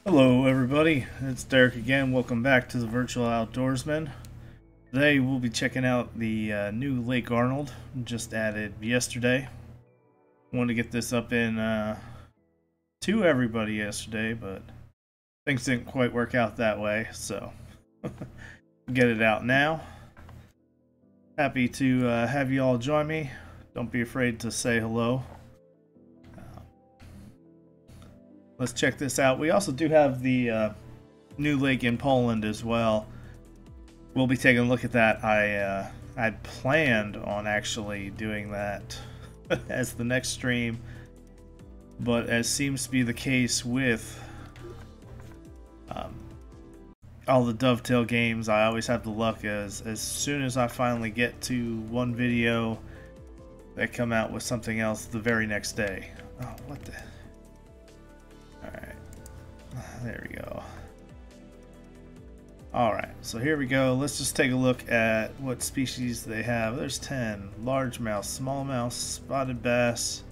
Hello everybody, it's Derek again. Welcome back to the Virtual Outdoorsman. Today we'll be checking out the new Lake Arnold, just added yesterday. Wanted to get this up in to everybody yesterday, but things didn't quite work out that way, so get it out now. Happy to have you all join me. Don't be afraid to say hello. Let's check this out. We also do have the new lake in Poland as well. We'll be taking a look at that. I'd planned on actually doing that as the next stream, but as seems to be the case with all the Dovetail games, I always have the luck as soon as I finally get to one video, they come out with something else the very next day. Oh, what the... Alright, there we go. Alright, so here we go. Let's just take a look at what species they have. There's 10. Largemouth, smallmouth, spotted bass,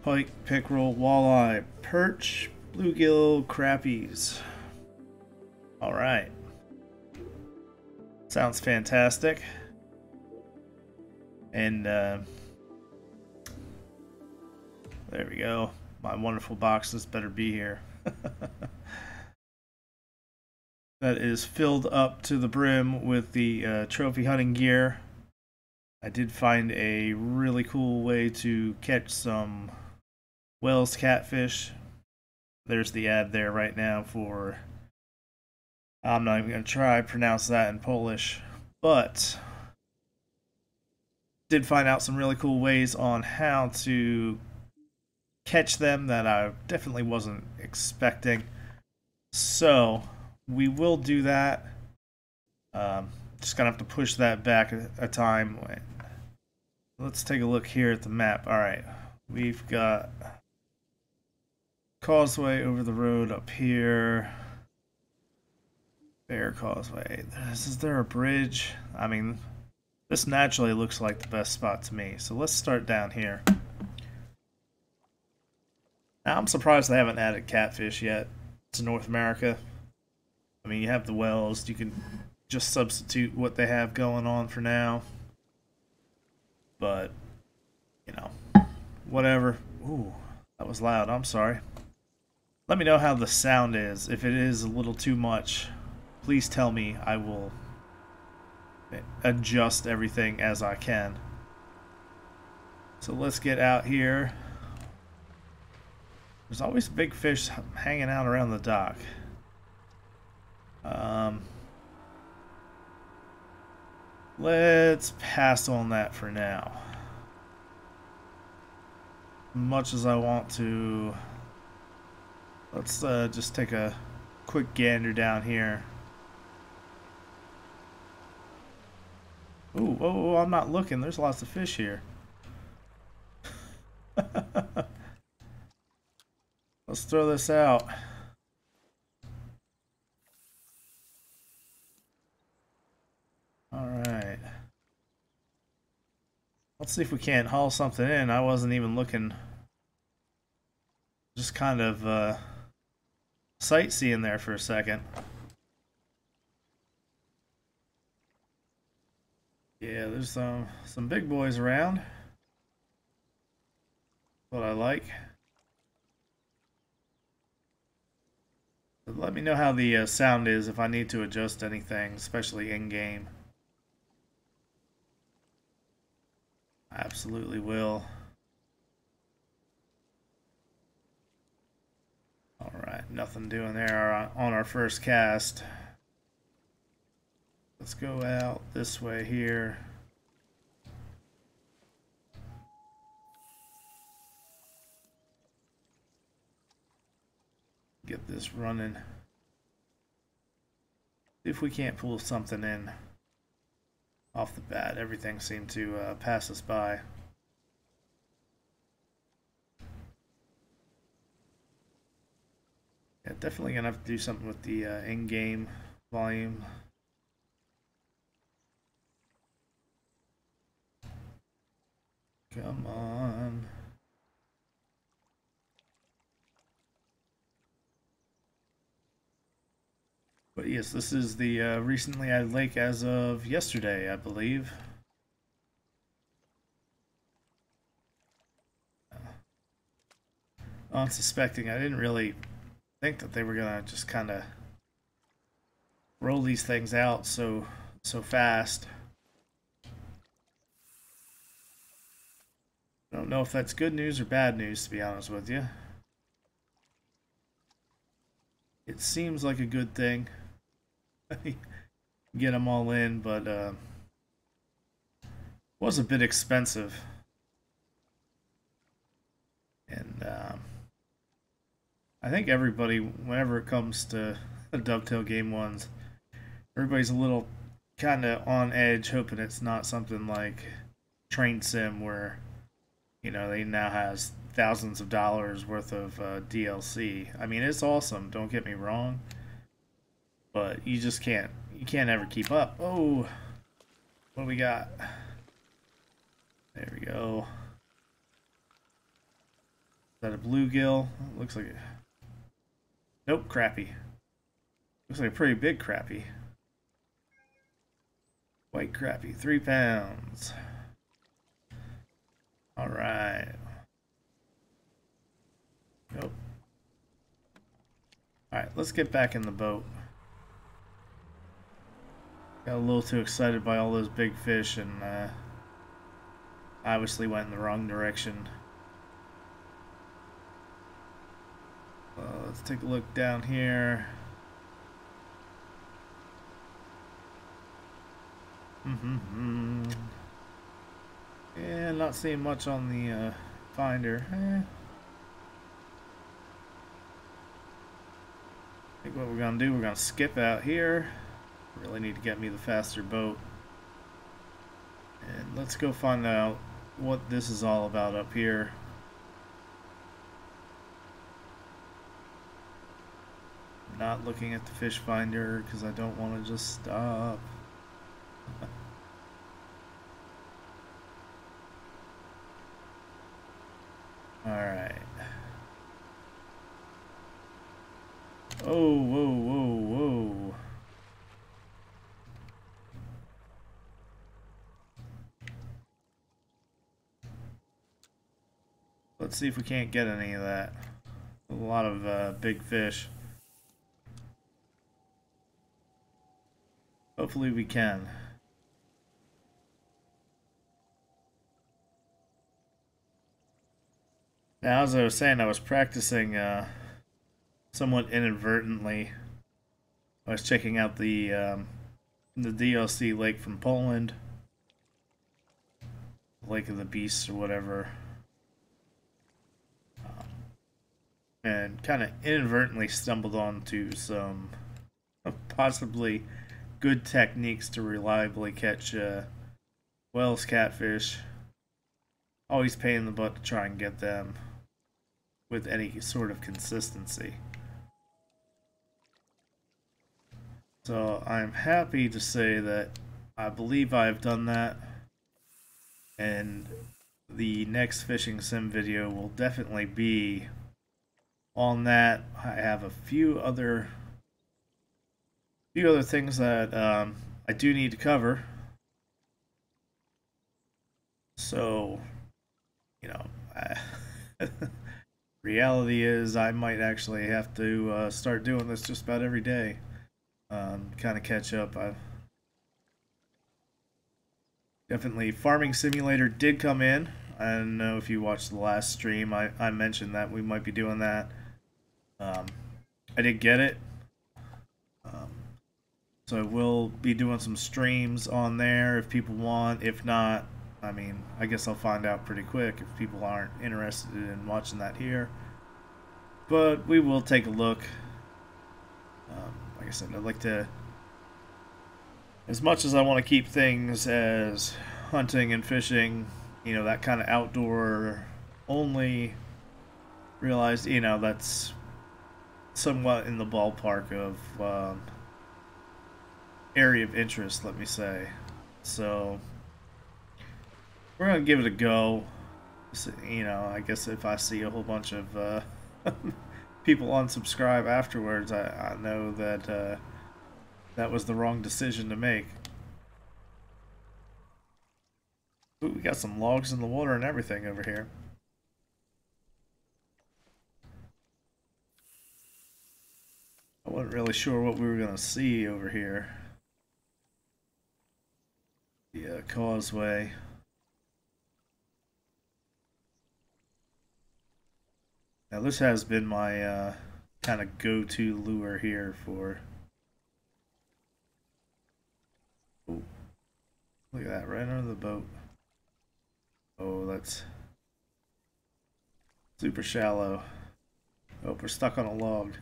pike, pickerel, walleye, perch, bluegill, crappies. Alright. Sounds fantastic. And there we go. My wonderful boxes better be here. That is filled up to the brim with the trophy hunting gear. I did find a really cool way to catch some Wells catfish. There's the ad there right now for... I'm not even going to try to pronounce that in Polish, but did find out some really cool ways on how to catch them that I definitely wasn't expecting. So we will do that. Just gonna have to push that back a time. Let's take a look here at the map. Alright, we've got causeway over the road up here. Bear causeway. Is there a bridge? I mean, this naturally looks like the best spot to me. So let's start down here. Now, I'm surprised they haven't added catfish yet to North America. I mean, you have the Wells. You can just substitute what they have going on for now. But, you know, whatever. Ooh, that was loud. I'm sorry. Let me know how the sound is. If it is a little too much, please tell me. I will adjust everything as I can. So let's get out here. There's always big fish hanging out around the dock. Let's pass on that for now. Much as I want to, let's just take a quick gander down here. Ooh, oh, I'm not looking. There's lots of fish here. Let's throw this out. Alright. Let's see if we can't haul something in. I wasn't even looking. Just kind of sightseeing there for a second. Yeah, there's some big boys around. What I like. Let me know how the sound is if I need to adjust anything, especially in-game. I absolutely will. Alright, nothing doing there on our first cast. Let's go out this way here. Get this running. See if we can't pull something in off the bat. Everything seemed to pass us by. Yeah, definitely gonna have to do something with the in-game volume. Come on. But yes, this is the recently added lake as of yesterday, I believe. Unsuspecting, I didn't really think that they were gonna just kind of roll these things out so fast. I don't know if that's good news or bad news, to be honest with you. It seems like a good thing. Get them all in, but was a bit expensive. And I think everybody, whenever it comes to the Dovetail game ones, everybody's a little kind of on edge, hoping it's not something like Train Sim where, you know, they now has thousands of dollars worth of DLC. I mean, it's awesome, don't get me wrong, but you just can't ever keep up. Oh, what do we got? There we go. Is that a bluegill? Looks like it. Nope, crappie. Looks like a pretty big crappie. White crappie, 3 pounds. Alright. Nope. Alright, let's get back in the boat. Got a little too excited by all those big fish and obviously went in the wrong direction. Let's take a look down here. Yeah, not seeing much on the finder. I think what we're gonna do, we're gonna skip out here. Really need to get me the faster boat. And let's go find out what this is all about up here. Not looking at the fish finder because I don't want to just stop. Alright. Oh, whoa, whoa, whoa. Let's see if we can't get any of that. A lot of big fish. Hopefully we can. Now, as I was saying, I was practicing somewhat inadvertently. I was checking out the DLC lake from Poland, Lake of the Beasts or whatever, and kind of inadvertently stumbled onto some possibly good techniques to reliably catch Wells catfish. Always pain in the butt to try and get them with any sort of consistency. So I'm happy to say that I believe I've done that, and the next fishing sim video will definitely be on that. I have a few other things that I do need to cover. So, you know, reality is I might actually have to start doing this just about every day. Kind of catch up. Definitely, Farming Simulator did come in. I don't know if you watched the last stream. I mentioned that we might be doing that. I did get it. So I will be doing some streams on there if people want. If not, I mean, I guess I'll find out pretty quick if people aren't interested in watching that here. But we will take a look. Like I said, I'd like to, as much as I want to keep things as hunting and fishing, you know, that kind of outdoor only, realize, you know, that's somewhat in the ballpark of area of interest, let me say. So we're gonna give it a go. So, you know, I guess if I see a whole bunch of people unsubscribe afterwards, I know that that was the wrong decision to make. Ooh, we got some logs in the water and everything over here. I wasn't really sure what we were going to see over here. The causeway. Now this has been my kind of go-to lure here for... Ooh, look at that, right under the boat. Oh, that's super shallow. Oh, we're stuck on a log.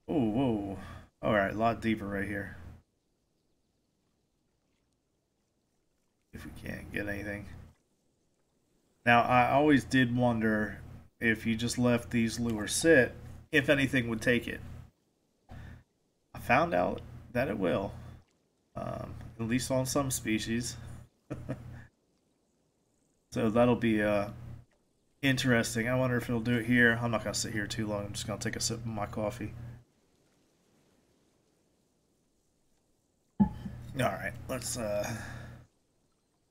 Oh, whoa. Alright, a lot deeper right here. If we can't get anything. Now, I always did wonder if you just left these lures sit, if anything would take it. I found out that it will. At least on some species. So that'll be interesting. I wonder if it'll do it here. I'm not going to sit here too long. I'm just going to take a sip of my coffee. Alright, let's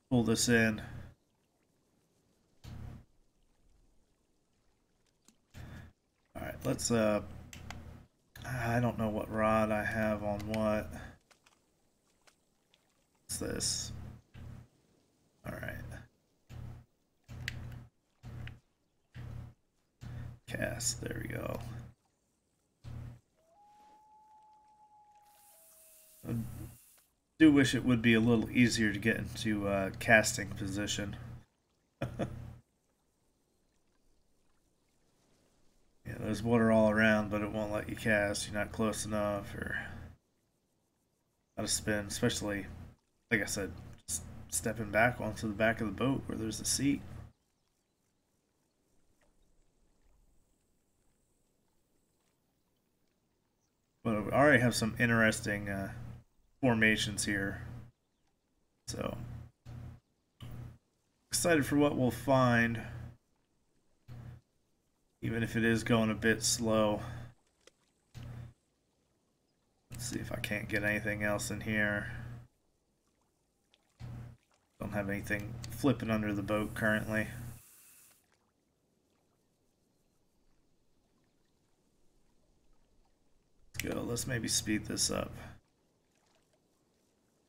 pull this in. Alright, let's I don't know what rod I have on what. What's this? Alright. Cast, there we go. I do wish it would be a little easier to get into casting position. Yeah, there's water all around, but it won't let you cast. You're not close enough, or how to spin, especially, like I said, just stepping back onto the back of the boat where there's a seat. But we already have some interesting formations here, so excited for what we'll find, even if it is going a bit slow. Let's see if I can't get anything else in here. Don't have anything flipping under the boat currently. Let's go. Let's maybe speed this up.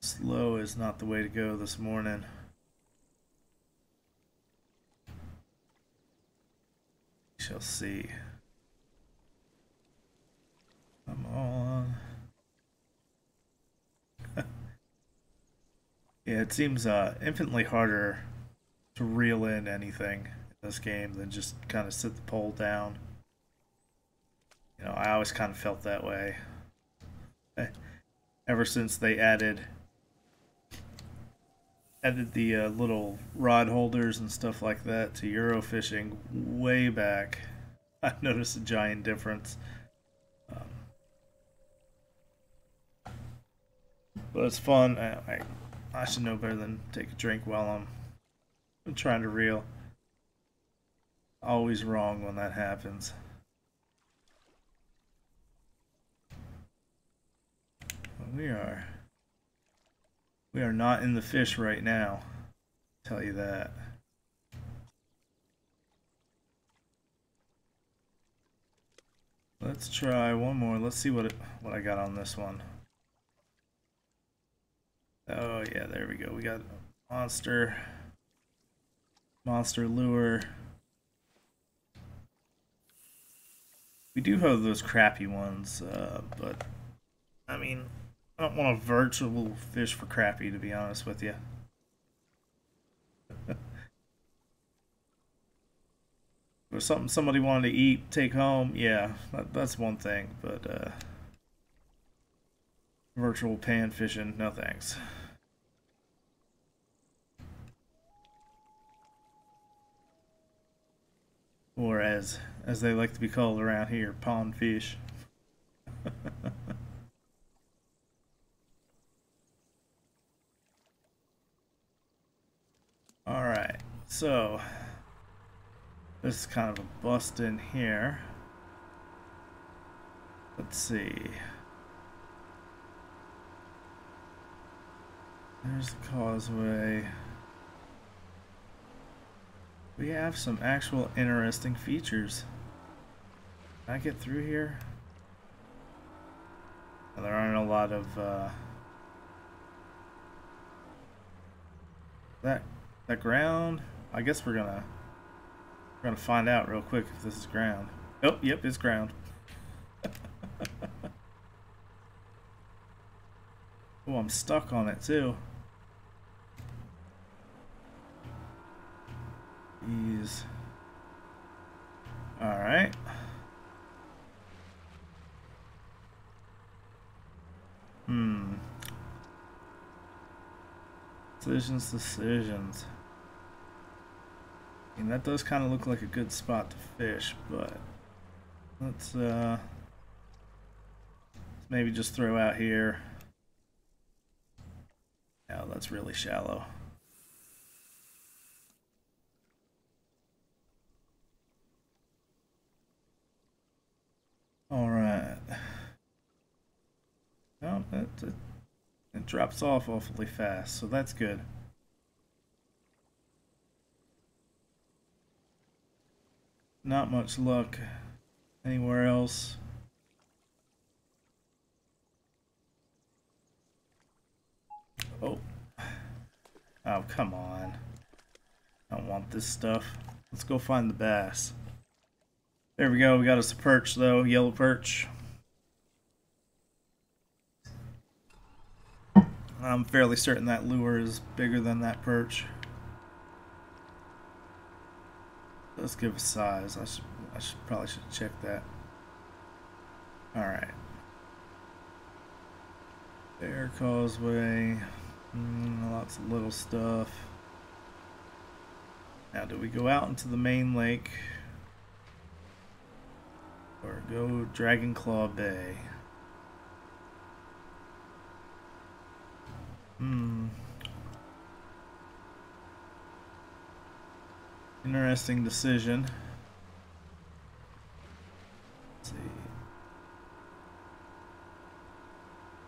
Slow is not the way to go this morning. We shall see. Come on. Yeah, it seems infinitely harder to reel in anything in this game than just kind of sit the pole down. You know, I always kind of felt that way. Ever since they added the little rod holders and stuff like that to Euro fishing way back, I noticed a giant difference. But it's fun. I should know better than take a drink while I'm trying to reel. Always wrong when that happens. We are not in the fish right now. I'll tell you that. Let's try one more. Let's see what I got on this one. Oh yeah, there we go. We got monster lure. We do have those crappy ones, but I mean, I don't want a virtual fish for crappie, to be honest with you. If something somebody wanted to eat, take home, yeah, that's one thing, but virtual pan fishing, no thanks. Or as they like to be called around here, pond fish. Alright, so this is kind of a bust in here. Let's see. There's the causeway. We have some actual interesting features. Can I get through here? Well, there aren't a lot of that ground. I guess we're gonna find out real quick if this is ground. Oh, yep, it's ground. Oh, I'm stuck on it too. Jeez. Alright. Decisions. I mean, that does kind of look like a good spot to fish, but let's maybe just throw out here. Yeah, that's really shallow. All right. Well, it drops off awfully fast, so that's good. Not much luck anywhere else. Oh. Oh, come on. I don't want this stuff. Let's go find the bass. There we go. We got us a perch, though. Yellow perch. I'm fairly certain that lure is bigger than that perch. Let's give a size. I probably should check that. All right. There, causeway. Lots of little stuff. Now, do we go out into the main lake or go Dragon Claw Bay? Interesting decision. Let's see.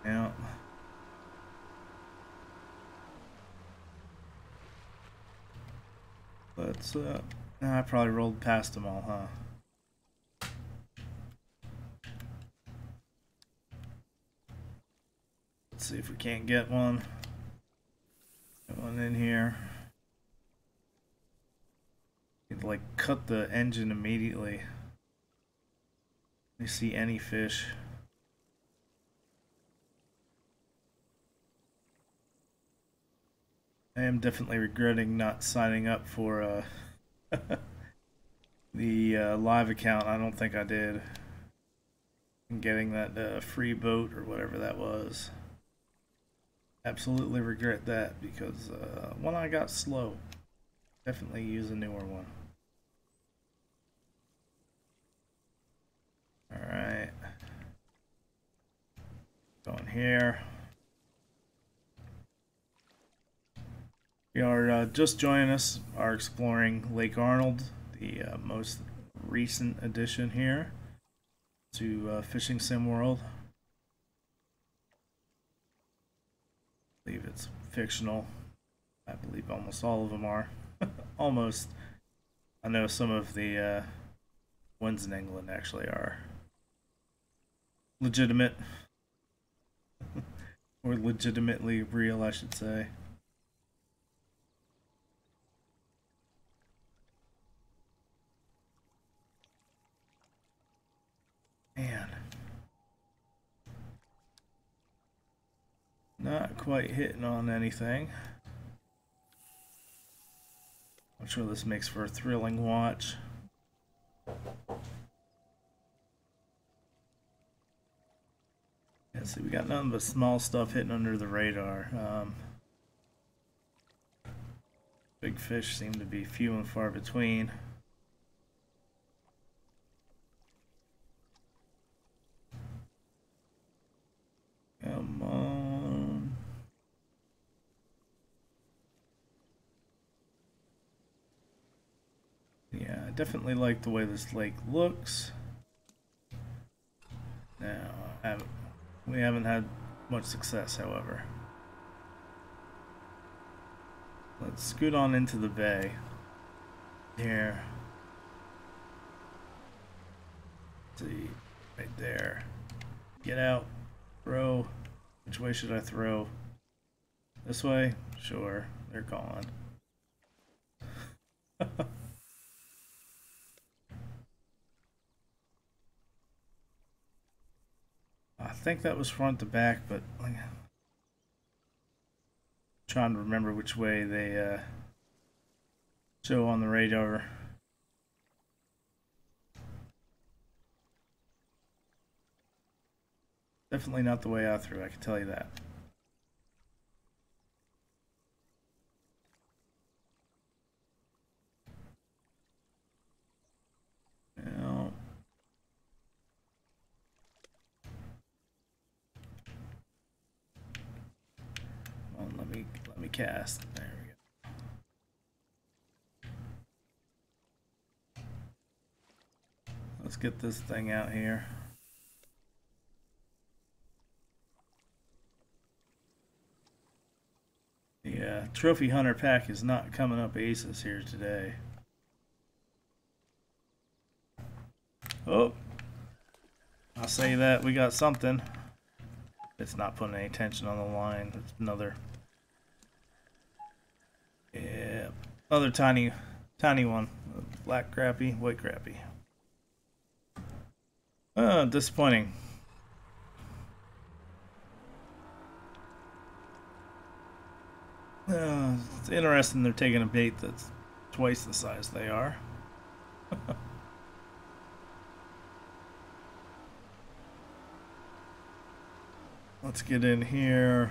Yeah. Let's I probably rolled past them all, huh? Let's see if we can't get one. Get one in here. You'd like cut the engine immediately. You see any fish. I am definitely regretting not signing up for the live account. I don't think I did. And getting that free boat or whatever that was. Absolutely regret that because one I got slow. Definitely use a newer one. Alright. Going here. We are just joining us, are exploring Lake Arnold, the most recent addition here to Fishing Sim World. I believe it's fictional. I believe almost all of them are. Almost. I know some of the ones in England actually are legitimate. Or legitimately real, I should say. Man. Not quite hitting on anything. I'm sure this makes for a thrilling watch. Yeah, see, we got nothing but small stuff hitting under the radar. Big fish seem to be few and far between. Come on. Yeah, I definitely like the way this lake looks. Now, we haven't had much success, however. Let's scoot on into the bay. Here. Let's see, right there. Get out. Throw. Which way should I throw? This way? Sure. They're gone. I think that was front to back, but like, trying to remember which way they show on the radar. Definitely not the way I threw, I can tell you that. Now, well, let me cast. There we go. Let's get this thing out here. The Trophy Hunter pack is not coming up aces here today. Oh, I'll say that we got something. It's not putting any tension on the line. It's another, yeah, other tiny one. Black crappie, white crappie. Disappointing. It's interesting they're taking a bait that's twice the size they are. Let's get in here.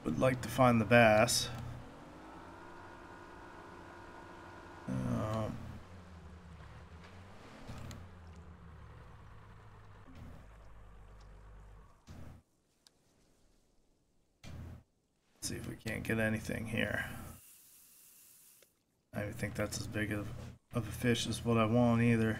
Would like to find the bass. See if we can't get anything here. I don't think that's as big of a fish as what I want either.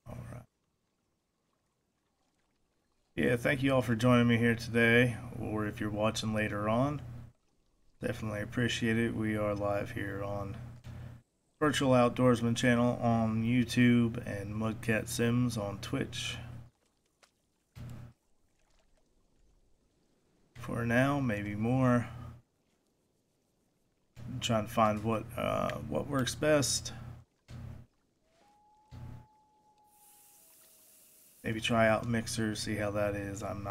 Alright. Yeah, thank you all for joining me here today, or if you're watching later on. Definitely appreciate it. We are live here on Virtual Outdoorsman channel on YouTube and Mudcat Sims on Twitch. For now, maybe more. I'm trying to find what works best. Maybe try out Mixer, see how that is. I'm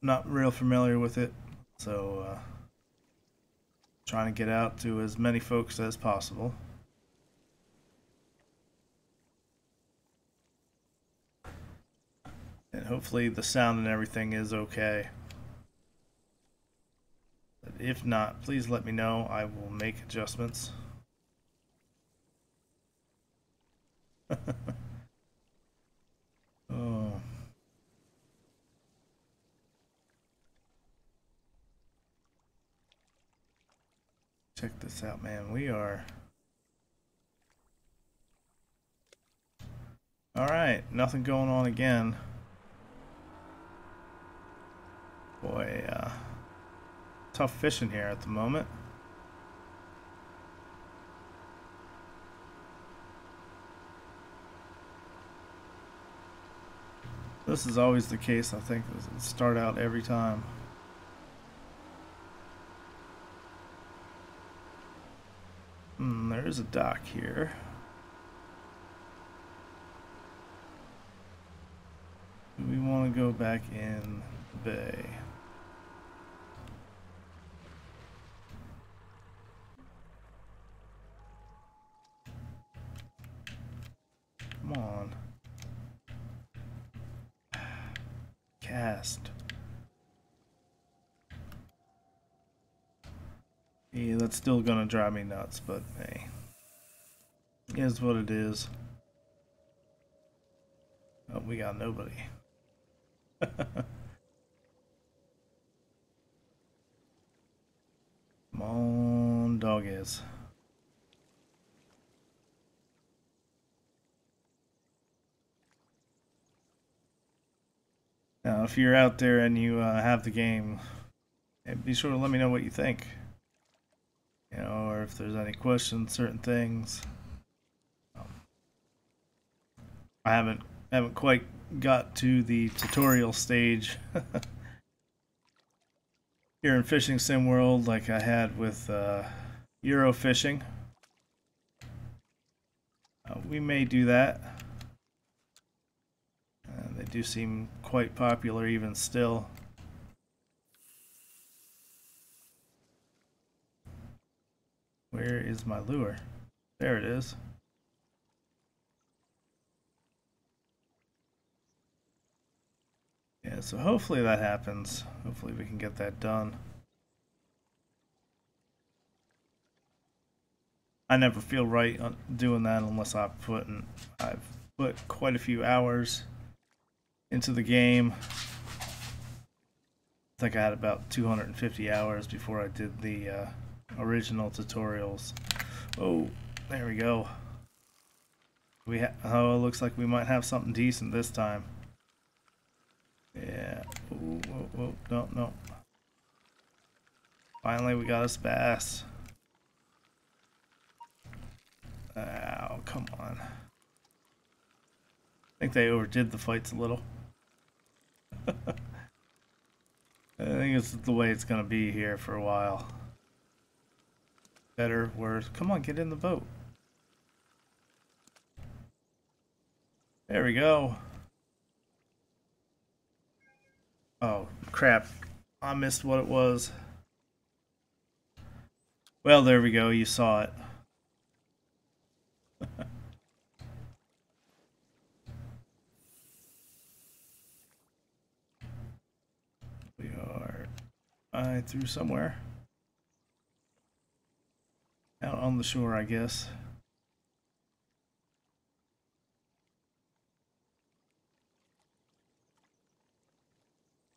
not real familiar with it, so trying to get out to as many folks as possible. And hopefully the sound and everything is okay. But if not, please let me know. I will make adjustments. Oh. Check this out, man. We are... Alright, nothing going on again. Boy, tough fishing here at the moment. This is always the case, I think. It start out every time. There is a dock here. Do we want to go back in the bay? Come on. Cast. Yeah, that's still gonna drive me nuts, but hey. It is what it is. Oh, we got nobody. Come on, dog is. Now, if you're out there and you have the game, be sure to let me know what you think. You know, or if there's any questions, certain things. I haven't quite got to the tutorial stage here in Fishing Sim World like I had with Euro Fishing. We may do that. They do seem quite popular even still. Where is my lure? There it is. Yeah, so hopefully that happens. Hopefully we can get that done. I never feel right doing that unless I've put quite a few hours into the game. I think I had about 250 hours before I did the original tutorials. Oh, there we go. Oh, it looks like we might have something decent this time. Yeah. Ooh, whoa, whoa. No, no. Finally, we got us bass. Oh, come on. I think they overdid the fights a little. I think it's the way it's gonna be here for a while. Better, worse. Come on, get in the boat. There we go. Oh, crap. I missed what it was. Well, there we go. You saw it. We are through somewhere. Out on the shore, I guess.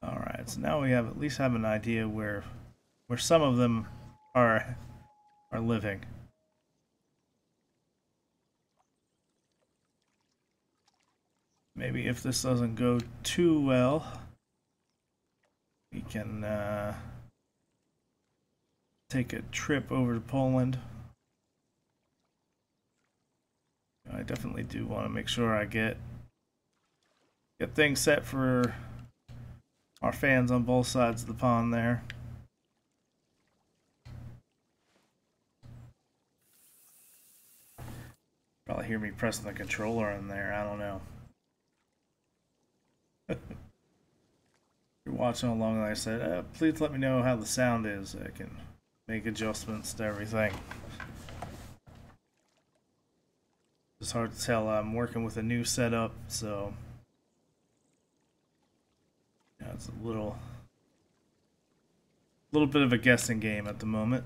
Alright, so now we have at least have an idea where some of them are living. Maybe if this doesn't go too well, we can take a trip over to Poland. I definitely do want to make sure I get things set for our fans on both sides of the pond there. Probably hear me pressing the controller in there, I don't know. If you're watching along, like I said, please let me know how the sound is. I can make adjustments to everything. It's hard to tell. I'm working with a new setup, so yeah, it's a little bit of a guessing game at the moment.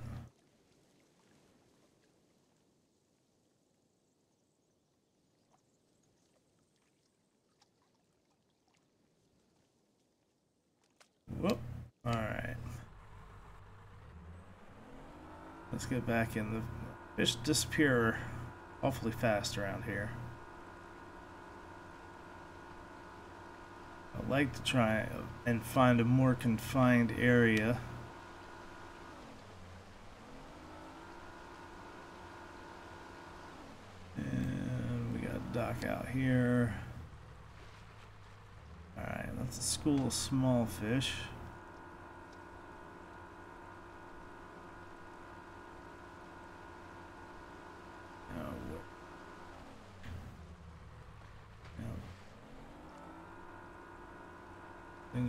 Whoop. Alright. Let's get back in. The fish disappear awfully fast around here. I'd like to try and find a more confined area. And we got a dock out here. Alright, that's a school of small fish.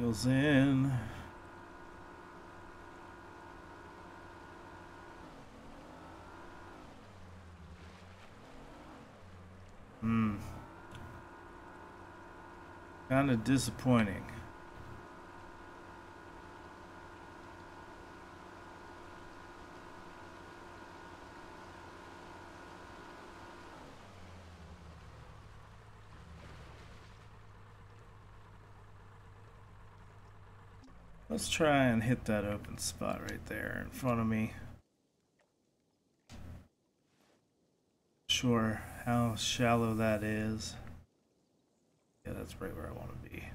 Goes in. Kind of disappointing. Let's try and hit that open spot right there in front of me. Sure how shallow that is. Yeah, that's right where I want to be.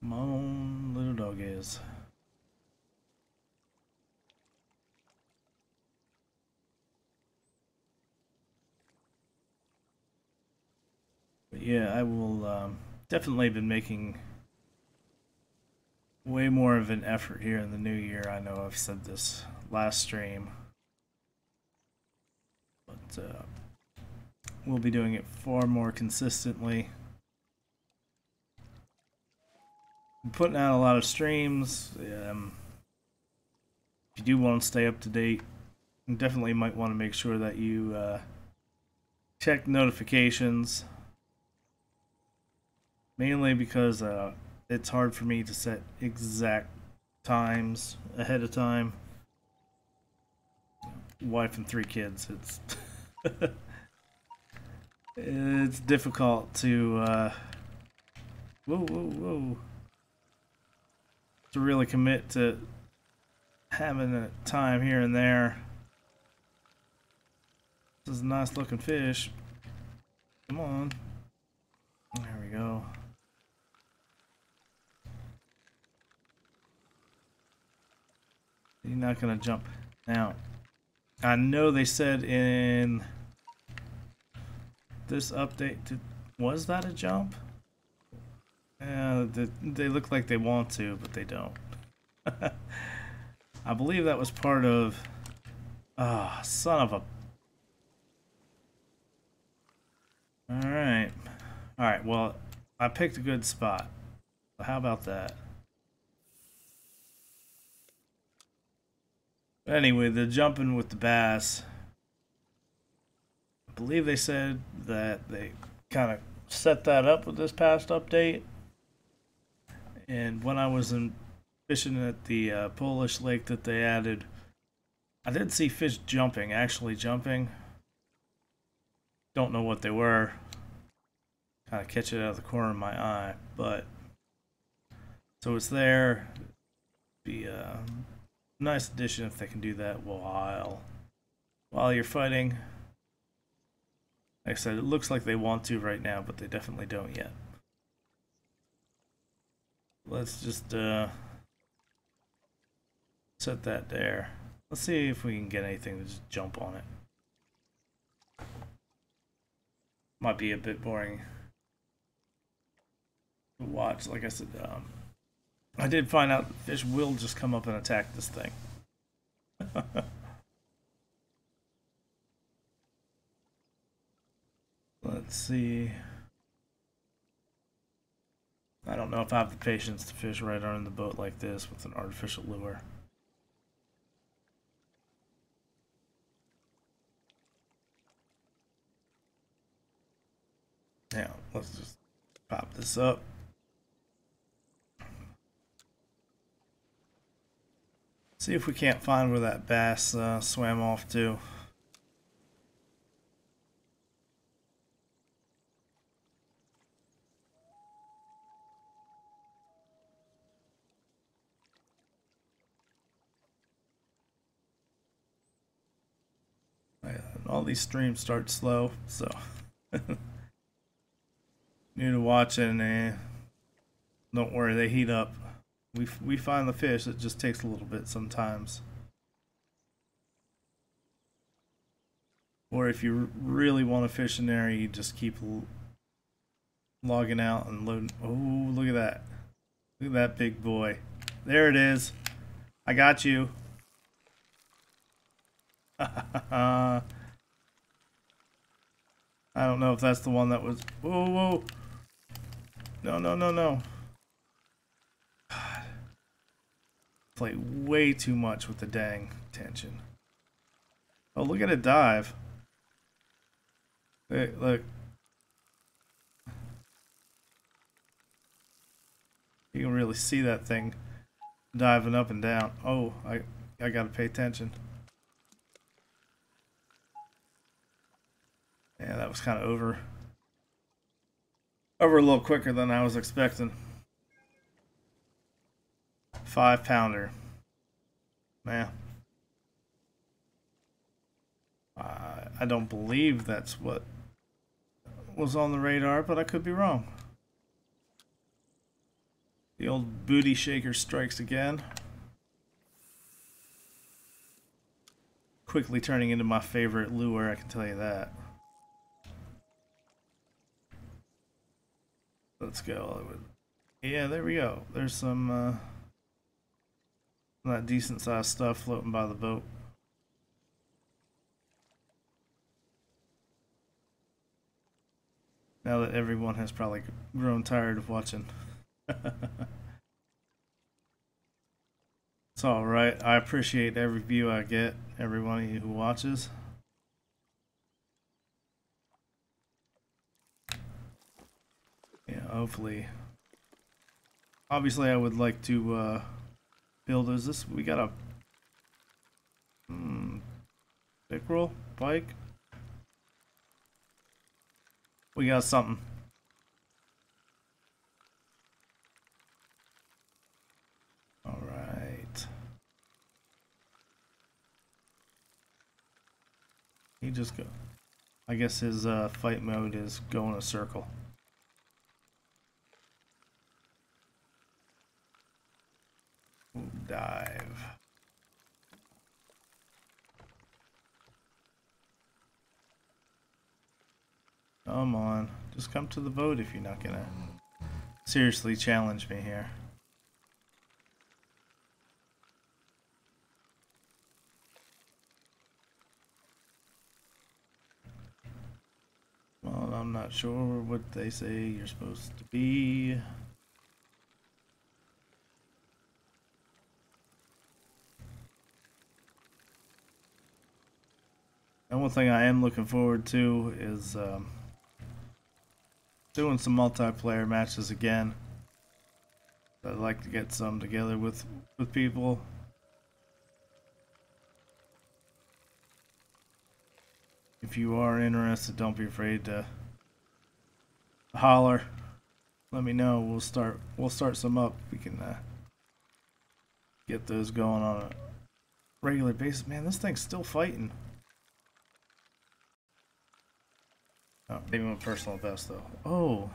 Come on, little dog is. But yeah, I will definitely been making way more of an effort here in the new year. I know I've said this last stream, but we'll be doing it far more consistently. I'm putting out a lot of streams. If you do want to stay up to date, you definitely might want to make sure that you check notifications. Mainly because it's hard for me to set exact times ahead of time. Wife and 3 kids. It's it's difficult to whoa, to really commit to having a time here and there. This is a nice looking fish. Come on. There we go. You're not gonna jump. Now, I know they said in this update, was that a jump? Yeah, they look like they want to, but they don't. I believe that was part of... Ah, son of a... Alright. Alright, well, I picked a good spot. So how about that? Anyway, the jumping with the bass, I believe they said that they kind of set that up with this past update. And when I was fishing at the Polish lake that they added, I did see fish jumping, actually jumping. Don't know what they were. Kind of catch it out of the corner of my eye, but so it's there. Be nice addition if they can do that while you're fighting. Like I said, it looks like they want to right now, but they definitely don't yet. Let's just set that there. Let's see if we can get anything to just jump on it. Might be a bit boring to watch. Like I said, I did find out fish will just come up and attack this thing. Let's see. I don't know if I have the patience to fish right on the boat like this with an artificial lure. Now, let's just pop this up. See if we can't find where that bass swam off to. All these streams start slow, so new to watching, don't worry, they heat up. We find the fish. It just takes a little bit sometimes. Or if you really want to fish in there, you just keep logging out and loading. Oh, look at that! Look at that big boy. There it is. I got you. I don't know if that's the one that was. Whoa, whoa! No, no, no, no! God. Play way too much with the dang tension. Oh, look at it dive. Hey, look. You can really see that thing diving up and down. Oh, I gotta pay attention. Yeah, that was kind of over a little quicker than I was expecting. 5-pounder. Man. I don't believe that's what was on the radar, but I could be wrong. The old booty shaker strikes again. Quickly turning into my favorite lure, I can tell you that. Let's go. Yeah, there we go. There's some that decent sized stuff floating by the boat. Now that everyone has probably grown tired of watching. It's alright. I appreciate every view I get, every one of you who watches. Yeah, hopefully. Obviously, I would like to build. Is this? We got a pickerel pike. We got something. All right. He just go. I guess his fight mode is go in a circle. Ooh, dive. Come on, just come to the boat if you're not gonna seriously challenge me here. Well, I'm not sure what they say you're supposed to be. And one thing I am looking forward to is doing some multiplayer matches again. I'd like to get some together with people. If you are interested, don't be afraid to holler. Let me know. We'll start some up. We can get those going on a regular basis. Man, this thing's still fighting. Oh, maybe my personal best though. Oh.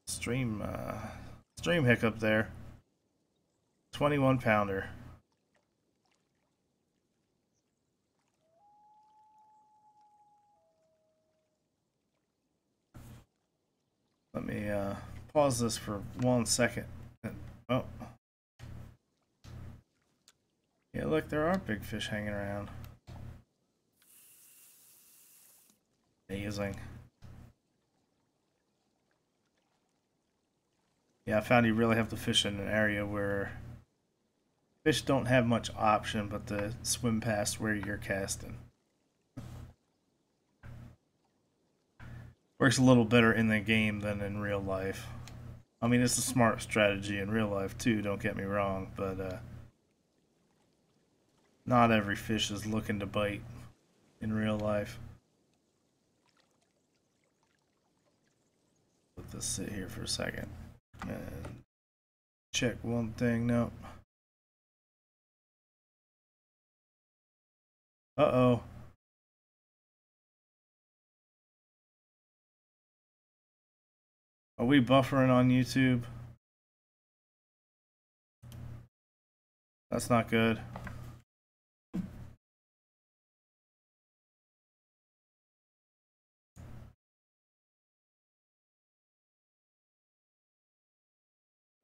Stream hiccup there. 21-pounder. Let me pause this for 1 second. Oh. Yeah, look, there are big fish hanging around. Amazing. Yeah, I found you really have to fish in an area where fish don't have much option but to swim past where you're casting. Works a little better in the game than in real life. I mean, it's a smart strategy in real life too, don't get me wrong, but not every fish is looking to bite in real life. Let this sit here for a second and check one thing. Nope. Uh-oh. Are we buffering on YouTube? That's not good.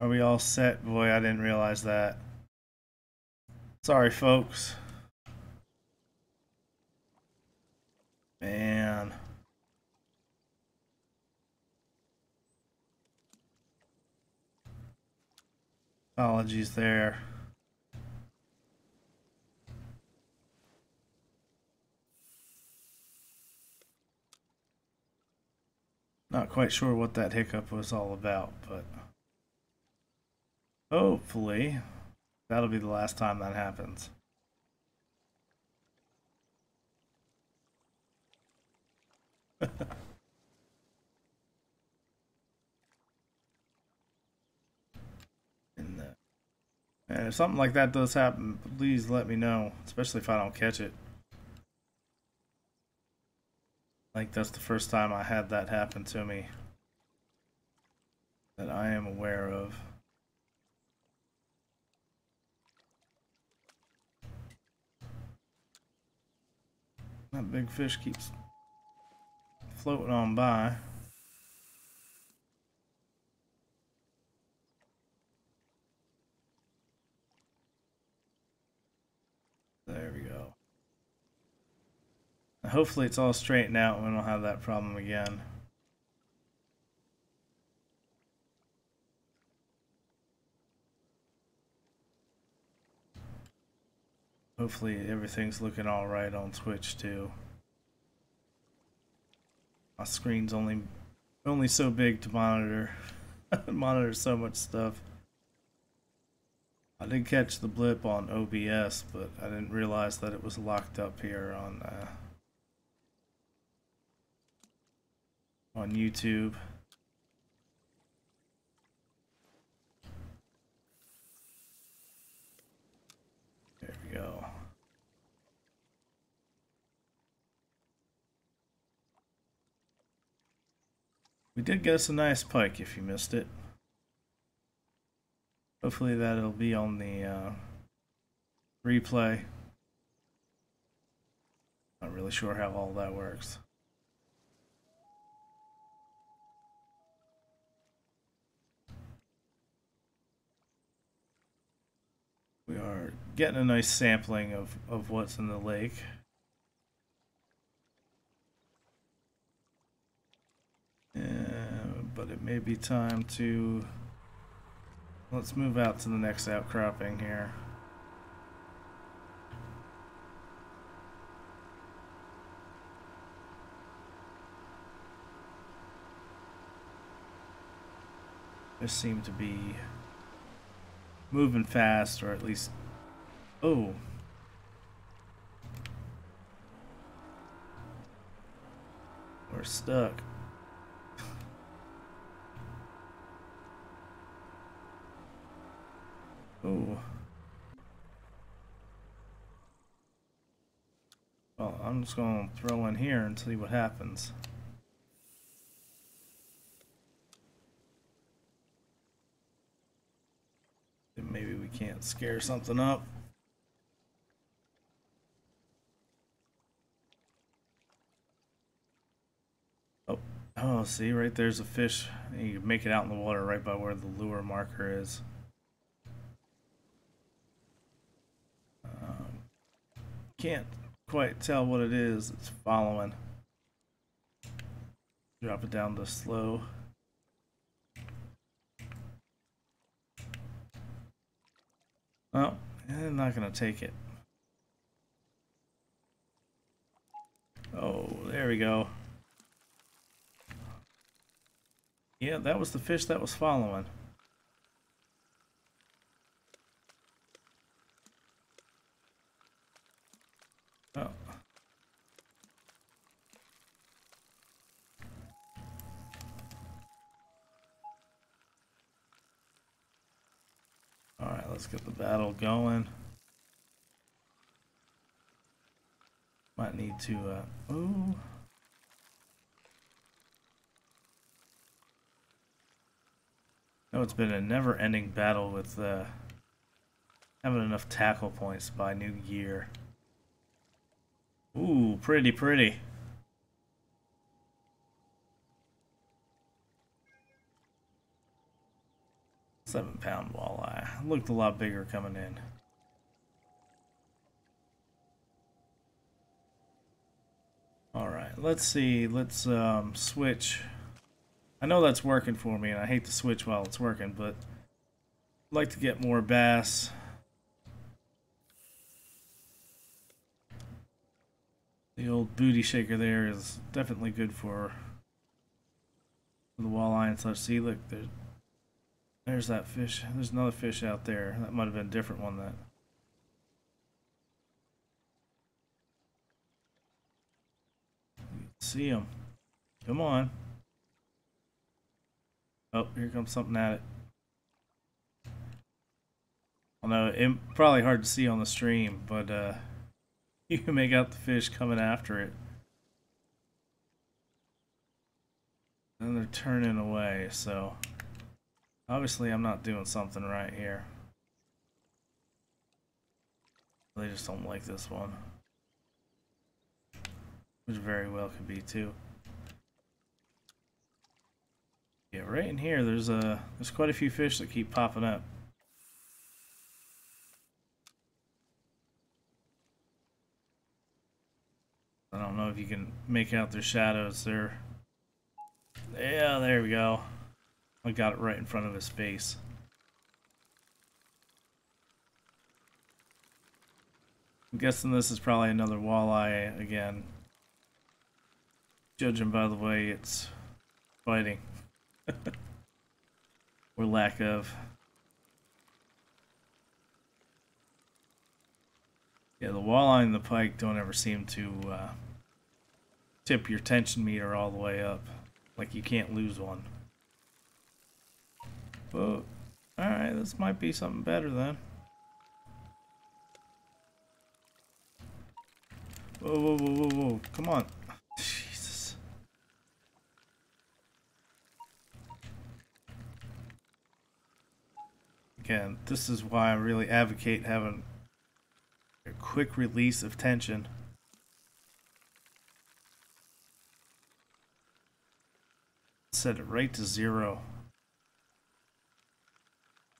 Are we all set? Boy, I didn't realize that. Sorry, folks. Man. Apologies there. Not quite sure what that hiccup was all about, but hopefully that'll be the last time that happens. And if something like that does happen, please let me know, especially if I don't catch it. Like that's the first time I had that happen to me that I am aware of. That big fish keeps floating on by. There we go. Hopefully it's all straightened out and we don't have that problem again. Hopefully everything's looking alright on Twitch too. My screen's only so big to monitor. Monitor so much stuff. I did catch the blip on OBS, but I didn't realize that it was locked up here on YouTube. There we go. We did get us a nice pike if you missed it. Hopefully that'll be on the replay. Not really sure how all that works. We are getting a nice sampling of what's in the lake. But it may be time to... Let's move out to the next outcropping here. They seem to be moving fast, or at least... Oh! We're stuck. Oh. Well, I'm just going to throw in here and see what happens. Maybe we can't scare something up. Oh, see, right there's a fish. You can make it out in the water right by where the lure marker is. Can't quite tell what it is. It's following. Drop it down to slow. Oh, I'm not gonna take it. Oh, there we go. Yeah, that was the fish that was following. Oh. Alright, let's get the battle going. Might need to, ooh. No, it's been a never-ending battle with, having enough tackle points by New Year. Ooh, pretty, pretty. 7-pound walleye. Looked a lot bigger coming in. Alright, let's see. Let's switch. I know that's working for me, and I hate to switch while it's working, but I'd like to get more bass. The old booty shaker there is definitely good for the walleye and such. See, look, there's that fish. There's another fish out there. That might have been a different one that... See him. Come on. Oh, here comes something at it. I know it's probably hard to see on the stream, but you can make out the fish coming after it. And they're turning away, so obviously I'm not doing something right here. They just don't like this one. Which very well could be too. Yeah, right in here there's quite a few fish that keep popping up. I don't know if you can make out their shadows there. Yeah, there we go. I got it right in front of his face. I'm guessing this is probably another walleye again. Judging by the way it's fighting. Or lack of. Yeah, the walleye and the pike don't ever seem to tip your tension meter all the way up. Like you can't lose one. But, alright, this might be something better then. Whoa, whoa, whoa, whoa, whoa. Come on. Jesus. Again, this is why I really advocate having a quick release of tension. Set it right to 0.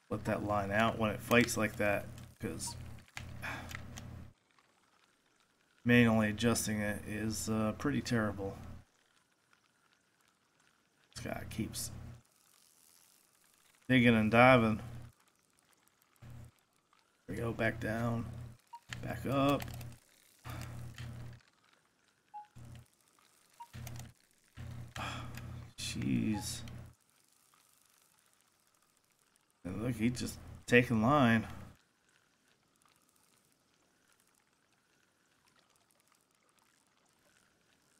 Let that line out when it fights like that, because manually adjusting it is pretty terrible. This guy keeps digging and diving. There we go, back down, back up. Jeez. And look, he's just taking line.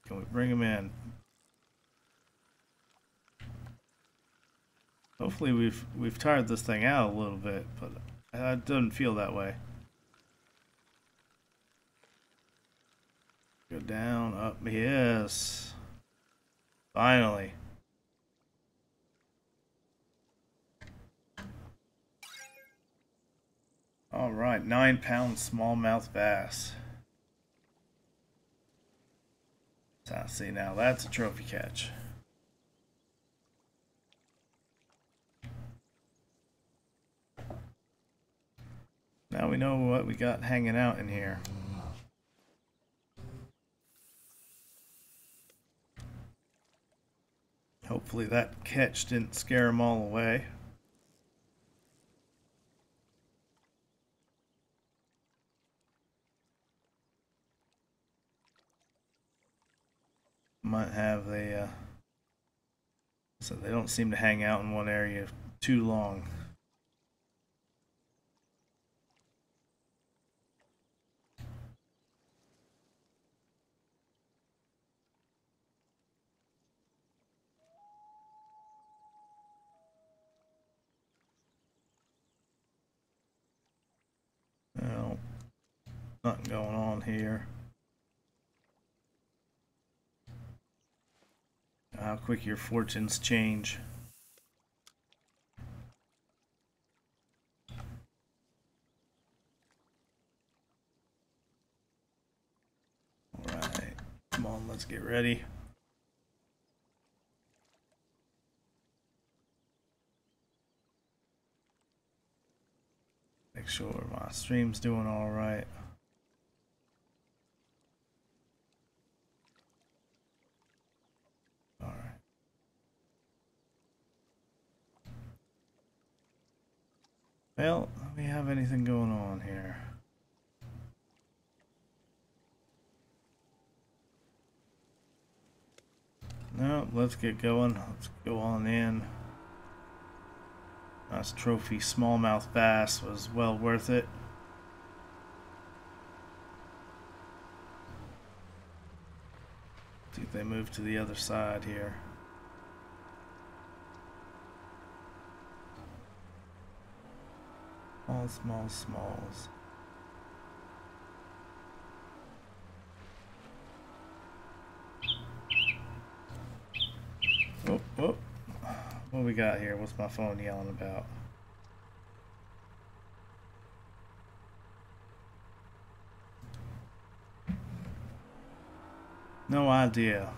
Can we bring him in? Hopefully we've tired this thing out a little bit, but it doesn't feel that way. Go down, up, yes. Finally. All right, 9-pound smallmouth bass. So, see, now that's a trophy catch. Now we know what we got hanging out in here. Hopefully that catch didn't scare them all away. Might have a so they don't seem to hang out in one area too long. Well, nothing going on here. How quick your fortunes change. Alright, come on, let's get ready. Make sure my stream's doing alright. Alright. Well, do we have anything going on here? No, let's get going. Let's go on in. Nice trophy smallmouth bass was well worth it. See if they move to the other side here. Smalls. Oh. What we got here? What's my phone yelling about? No idea.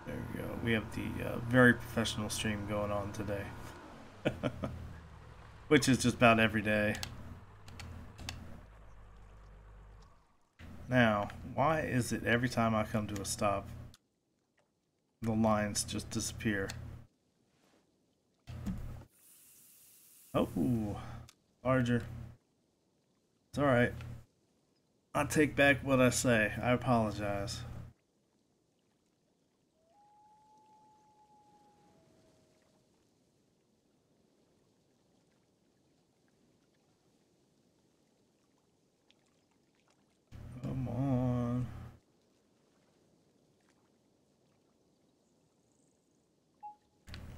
There we go. We have the very professional stream going on today. Which is just about every day. Now, why is it every time I come to a stop, the lines just disappear? Oh, larger. It's alright. I take back what I say. I apologize. Come on.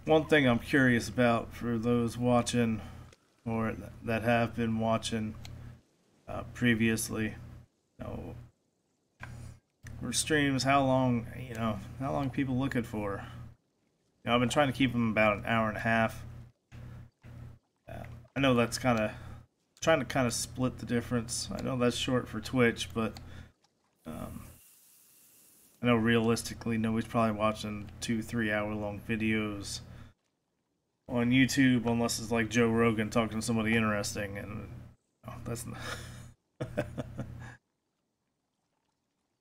One thing I'm curious about for those watching or that have been watching previously, you know, for streams, how long people looking for? You know, I've been trying to keep them about an hour and a half. I know that's trying to kind of split the difference. I know that's short for Twitch, but I know realistically nobody's probably watching 2-3 hour long videos on YouTube unless it's like Joe Rogan talking to somebody interesting, and that's not.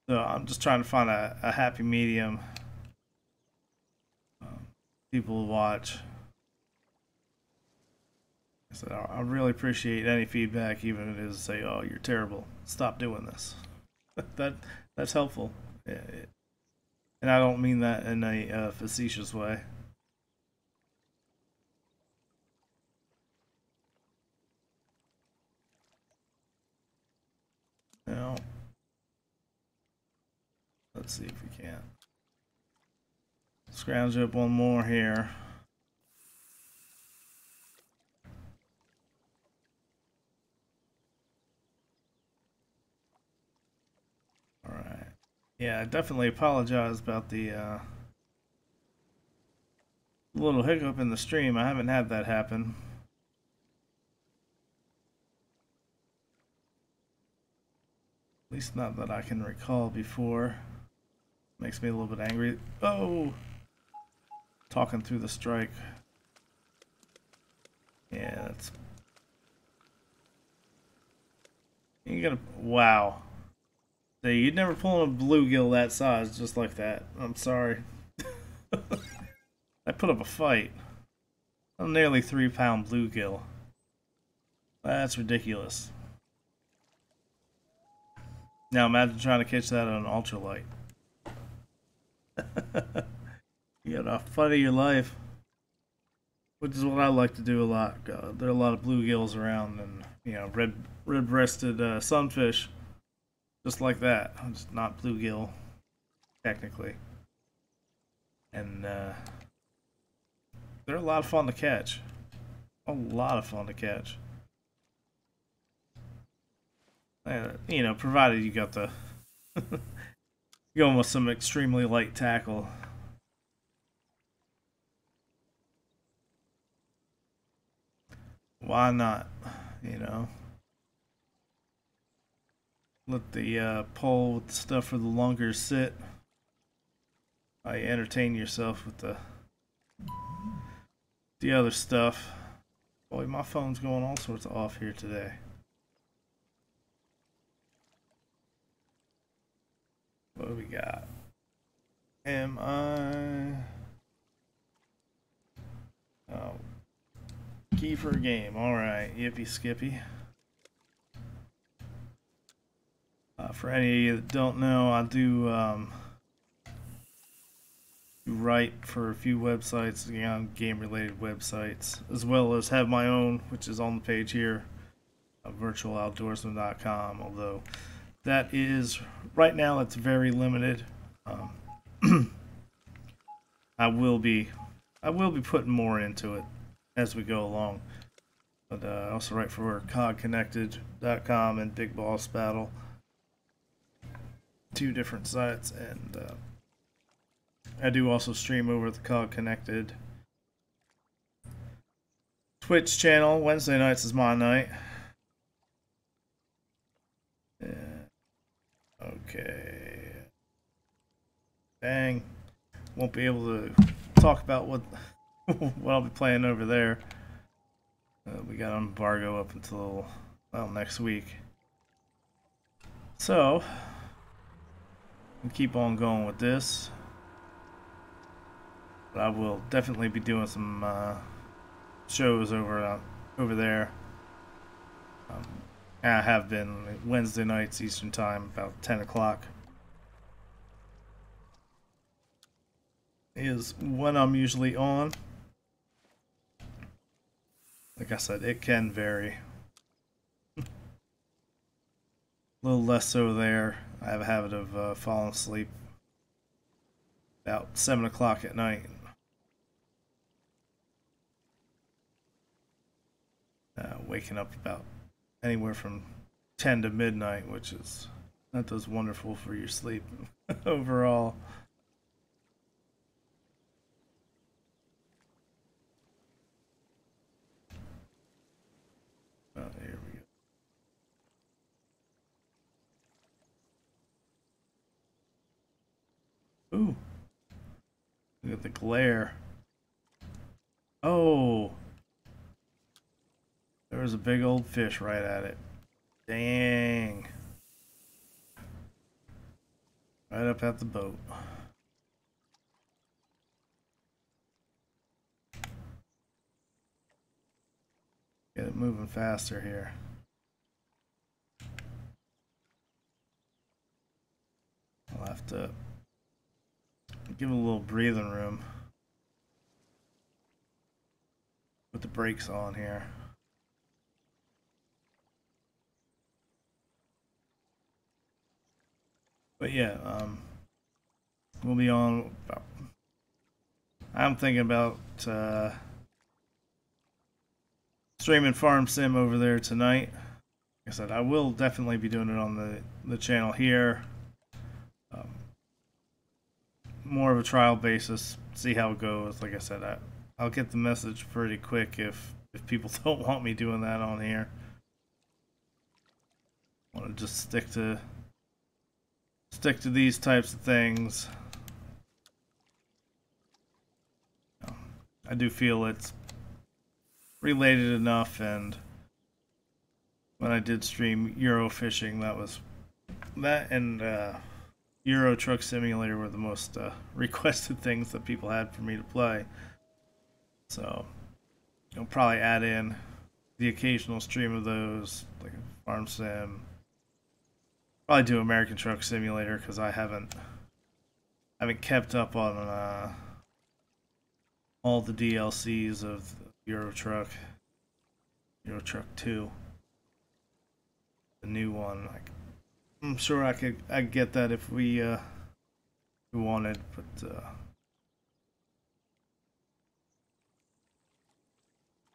So I'm just trying to find a happy medium. People will watch. So I really appreciate any feedback, even if it is to say, "Oh, you're terrible. Stop doing this." That's helpful, and I don't mean that in a facetious way. Now, let's see if we can scrounge up one more here. Alright. Yeah, I definitely apologize about the little hiccup in the stream. I haven't had that happen. At least not that I can recall before. Makes me a little bit angry. Oh! Talking through the strike. Yeah, that's... You gotta... Wow. See, you'd never pull a bluegill that size just like that. I'm sorry. I put up a fight. A nearly 3-pound bluegill. That's ridiculous. Now imagine trying to catch that on an ultralight. You got a fight of your life. Which is what I like to do a lot. There are a lot of bluegills around, and you know, red-breasted sunfish. Just like that. Just not bluegill, technically. And they're a lot of fun to catch. A lot of fun to catch. You know, provided you got the going with some extremely light tackle. Why not? You know, let the pole with the stuff for the longer sit. I entertain yourself with the other stuff. Boy, my phone's going all sorts of off here today. What do we got? Am I... Oh. Key for a game. Alright, yippee skippy. For any of you that don't know, I do write for a few websites, game-related websites, as well as have my own, which is on the page here, virtualoutdoorsman.com, although that is right now it's very limited. I will be putting more into it as we go along. But I also write for cogconnected.com and Big Boss Battle, two different sites, and I do also stream over the Cog Connected Twitch channel. Wednesday nights is my night. Yeah. Okay. Dang. Won't be able to talk about what I'll be playing over there. We got embargo up until, well, next week. So, we'll keep on going with this. But I will definitely be doing some shows over there. I have been Wednesday nights Eastern Time, about 10 o'clock. Is when I'm usually on. Like I said, it can vary. A little less so there. I have a habit of falling asleep about 7 o'clock at night. Waking up about anywhere from 10 to midnight, which is, that does wonderful for your sleep overall. Here we go. Ooh. Look at the glare. Oh. There was a big old fish right at it. Dang. Right up at the boat. Get it moving faster here. I'll have to give it a little breathing room. Put the brakes on here. But yeah, we'll be on. I'm thinking about streaming Farm Sim over there tonight. Like I said, I will definitely be doing it on the channel here. More of a trial basis, see how it goes. Like I said, I'll get the message pretty quick if people don't want me doing that on here. I want to just stick to these types of things. I do feel it's related enough, and when I did stream Euro fishing, that and Euro Truck Simulator were the most requested things that people had for me to play. So I'll probably add in the occasional stream of those, like Farm Sim. Probably do American Truck Simulator because I haven't kept up on all the DLCs of Euro Truck 2, the new one. I'm sure I'd get that if we wanted, but a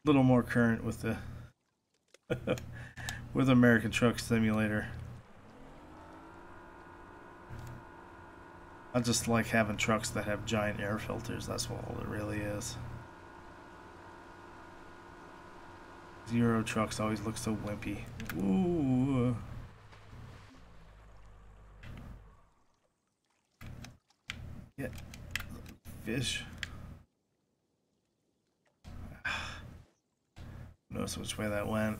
little more current with the with American Truck Simulator. I just like having trucks that have giant air filters. That's what all it really is. Euro trucks always look so wimpy. Ooh. Get fish. Notice which way that went.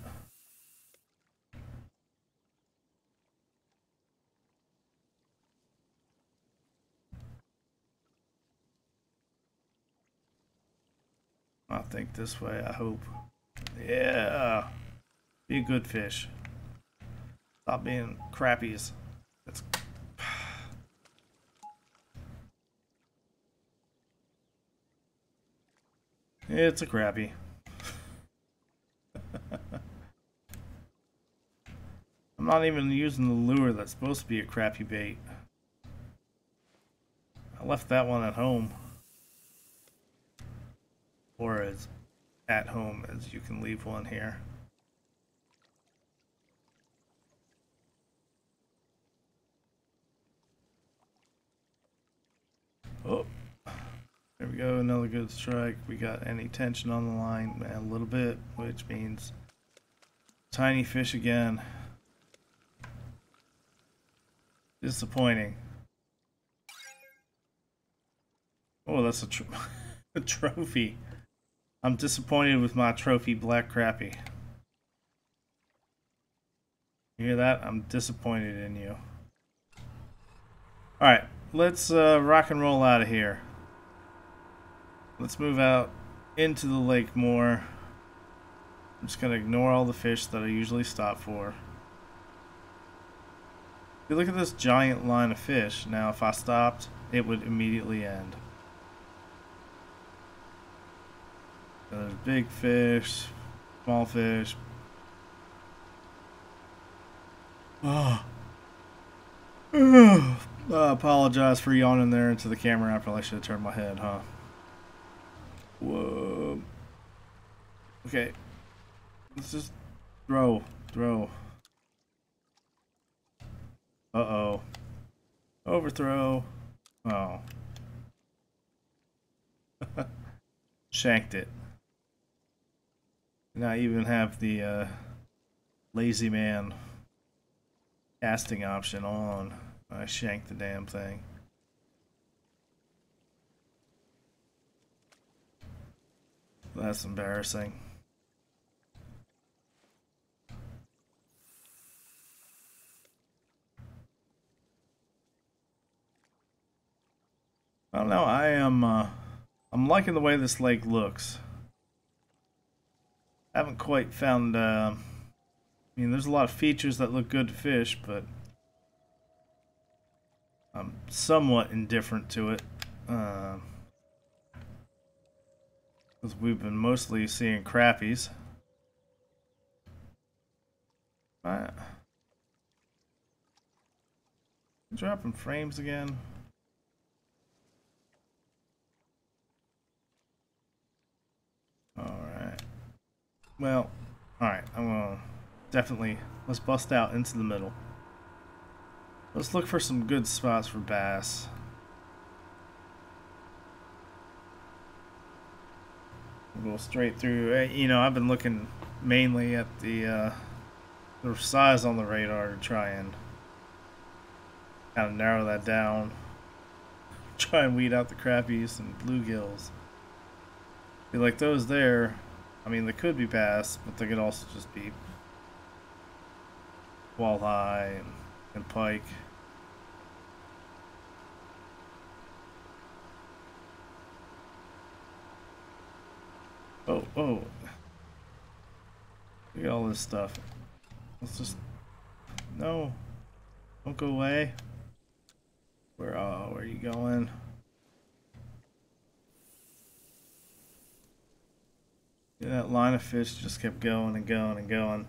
I think this way, I hope. Yeah. Be a good fish. Stop being crappies. That's... It's a crappie. not even using the lure that's supposed to be a crappie bait. I left that one at home. Or as at home as you can leave one here. Oh, there we go, another good strike. We got any tension on the line? A little bit, which means tiny fish again. Disappointing. Oh, that's a, a trophy. I'm disappointed with my trophy black crappie. You hear that? I'm disappointed in you. Alright, let's rock and roll out of here. Let's move out into the lake more. I'm just gonna ignore all the fish that I usually stop for. If you look at this giant line of fish, now if I stopped, it would immediately end. So there's big fish, small fish. Oh. I apologize for yawning there into the camera. I probably should have turned my head, huh? Whoa. Okay. Let's just throw. Uh-oh. Overthrow. Oh. Shanked it. Not even have the lazy man casting option on. I shanked the damn thing. That's embarrassing. I don't know. I'm liking the way this lake looks. I haven't quite found. I mean, there's a lot of features that look good to fish, but I'm somewhat indifferent to it. Because we've been mostly seeing crappies. Dropping frames again. Alright. Well, alright, I'm gonna definitely, let's bust out into the middle. Let's look for some good spots for bass. We'll go straight through. You know, I've been looking mainly at the size on the radar to try and kind of narrow that down. Try and weed out the crappies and bluegills. Like those there, I mean, they could be bass, but they could also just be walleye and pike. Oh. Look at all this stuff. Let's just... No. Don't go away. Where are you going? Yeah, that line of fish just kept going and going and going.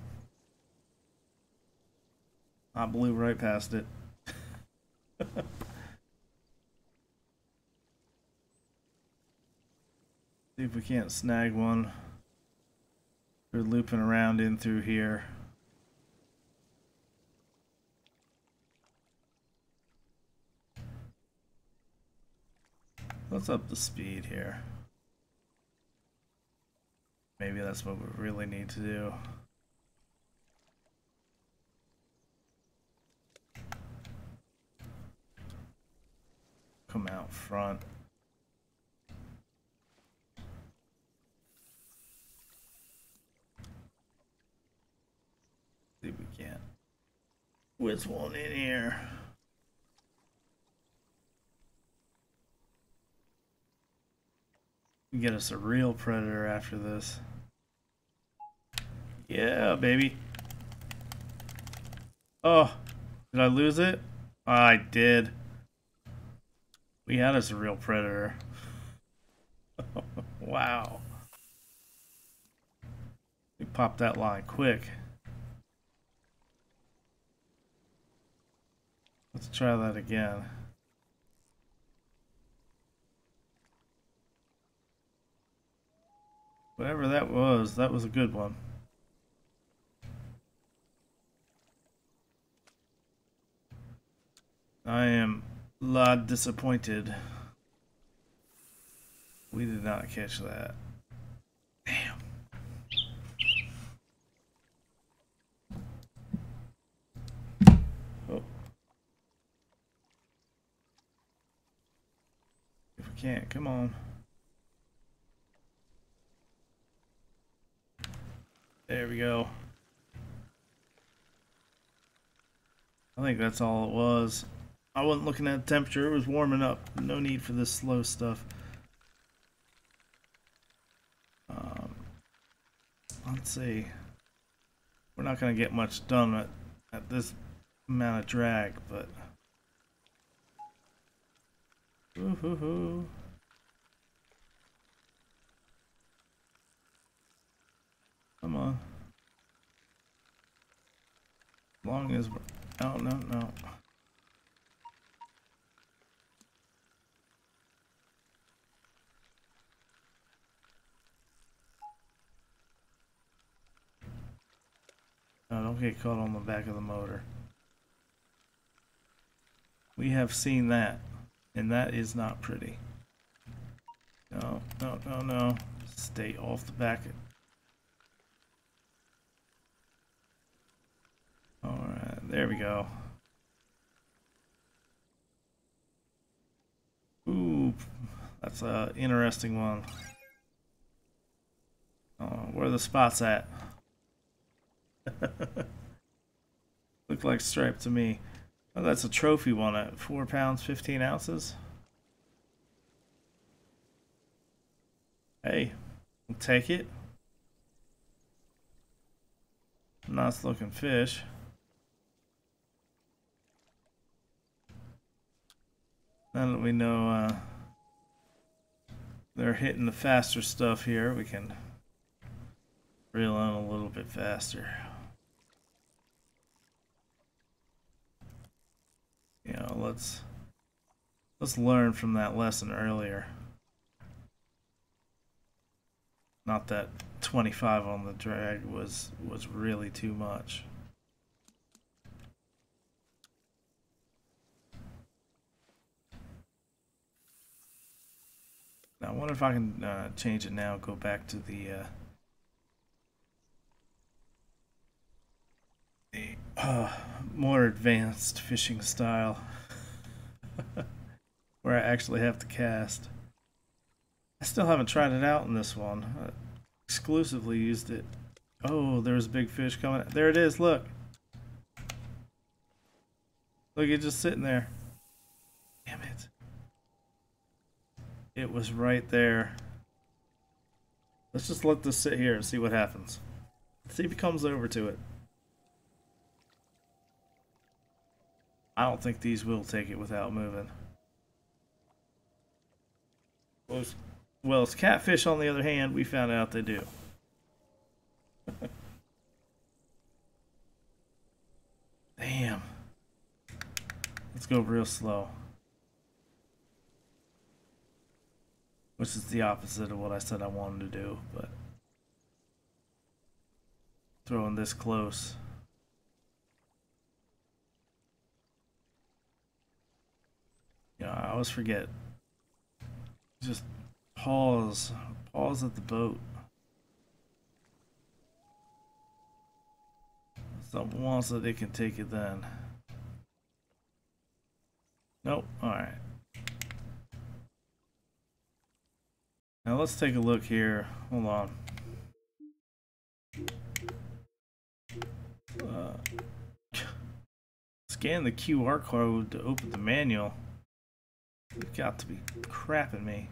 I blew right past it. See if we can't snag one. We're looping around in through here. Let's up the speed here. Maybe that's what we really need to do. Come out front. See if we can whiz one in here. Get us a real predator after this. Yeah, baby. Oh, did I lose it? I did. We had us a real predator. Wow. We popped that line quick. Let's try that again. Whatever that was a good one. I am a lot disappointed. We did not catch that. Damn. Oh. If we can't, come on. There we go. I think that's all it was. I wasn't looking at the temperature, it was warming up. No need for this slow stuff. Let's see. We're not going to get much done at this amount of drag, but... Woo-hoo-hoo. Come on. As long as we're... Oh, no. No, don't get caught on the back of the motor. We have seen that, and that is not pretty. No. Stay off the back. Alright, there we go. Ooh, that's an interesting one. Where are the spots at? Look like stripe to me. Oh, that's a trophy one at 4 pounds 15 ounces. Hey, we'll take it. Nice looking fish. Now that we know they're hitting the faster stuff here, we can reel in a little bit faster. You know, let's learn from that lesson earlier. Not that 25 on the drag was really too much. Now I wonder if I can change it now, go back to the more advanced fishing style where I actually have to cast. I still haven't tried it out in this one. I exclusively used it. Oh, there's a big fish coming. There it is, look. Look, it's just sitting there. Damn it. It was right there. Let's just let this sit here and see what happens. Let's see if he comes over to it. I don't think these will take it without moving. Well, as catfish, on the other hand, we found out they do. Damn. Let's go real slow. Which is the opposite of what I said I wanted to do, but throwing this close. You know, I always forget. Just pause at the boat. If someone wants it, they can take it then. Nope. Alright. Now let's take a look here. Hold on. Scan the QR code to open the manual. You've got to be crapping me.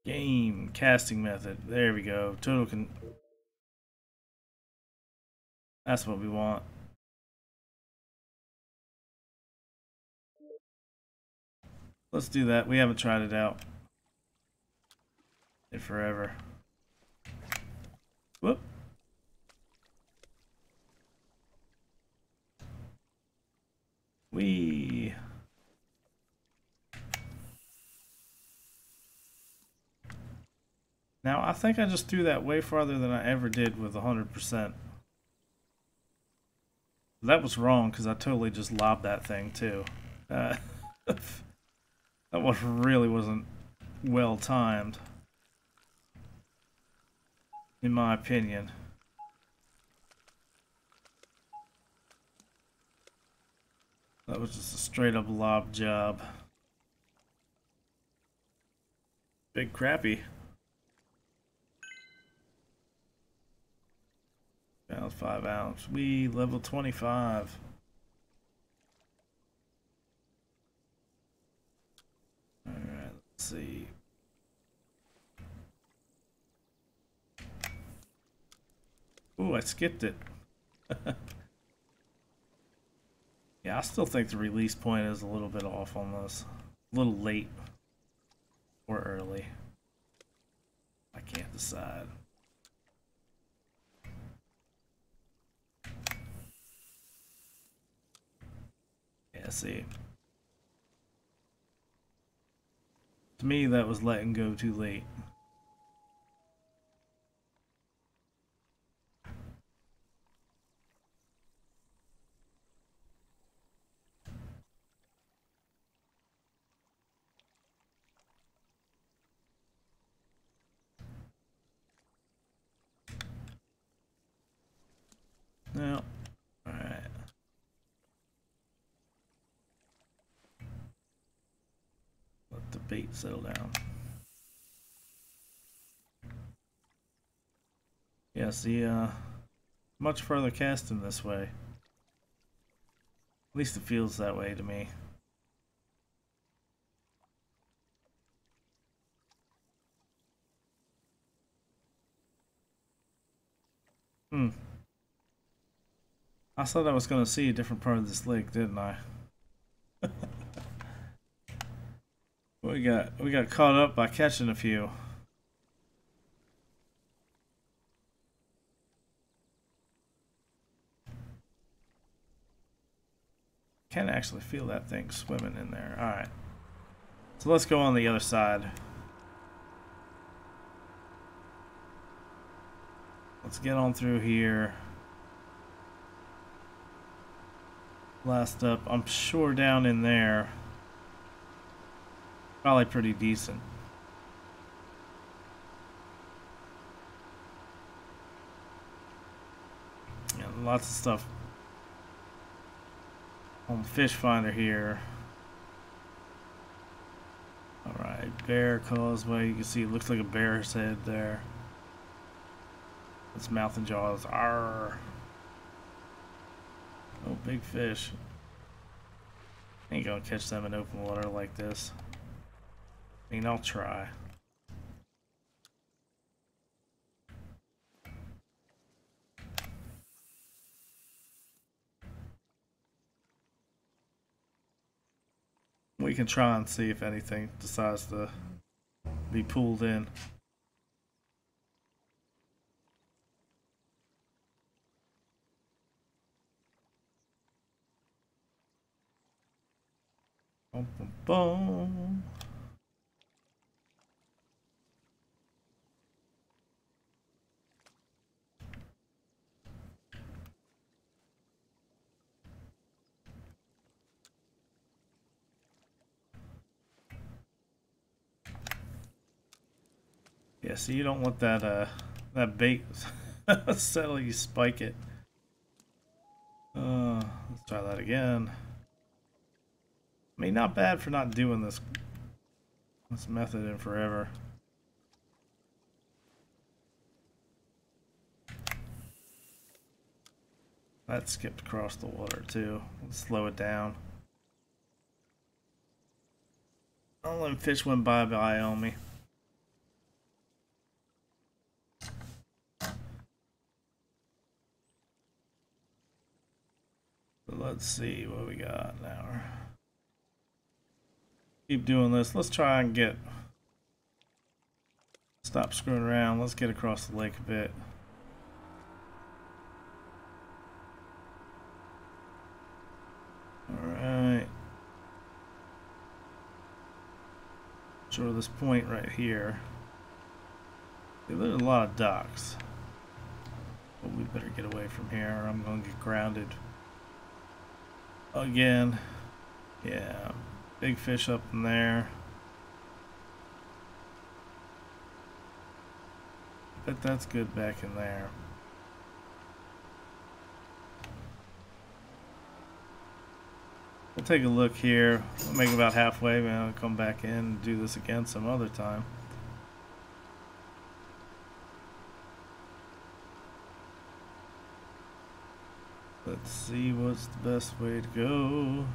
Game casting method. There we go. Total can. That's what we want. Let's do that. We haven't tried it out in forever. Whoop. Whee! Now, I think I just threw that way farther than I ever did with 100%. That was wrong, because I totally just lobbed that thing, too. That really wasn't well timed, in my opinion. That was just a straight up lob job. Big crappie. Pound 5 ounce. We level 25. Alright, let's see. Ooh, I skipped it. Yeah, I still think the release point is a little bit off on this. A little late. Or early. I can't decide. Yeah, see. To me, that was letting go too late. No. Alright. Let the bait settle down. Yeah, see, much further casting this way. At least it feels that way to me. I thought I was going to see a different part of this lake, didn't I? We got caught up by catching a few. Can actually feel that thing swimming in there. All right. So let's go on the other side. Let's get on through here. Blast up. I'm sure down in there. Probably pretty decent. Yeah, lots of stuff on the fish finder here. Alright, bear causeway. You can see it looks like a bear's head there. Its mouth and jaws. Arr. Oh, big fish. Ain't gonna catch them in open water like this. I mean, I'll try. We can try and see if anything decides to be pulled in. Boom, boom, boom. Yeah, so you don't want that that bait settle, you spike it. Let's try that again. I mean, not bad for not doing this method in forever. That skipped across the water too. Let's slow it down. All them fish went bye-bye on me. So let's see what we got now. Keep doing this. Let's try and get... Stop screwing around. Let's get across the lake a bit. Alright. Sure, this point right here. Yeah, there's a lot of docks. But we better get away from here or I'm gonna get grounded. Again. Yeah. Big fish up in there. Bet that's good back in there. We'll take a look here. We'll make about halfway, then I'll come back in and do this again some other time. Let's see what's the best way to go.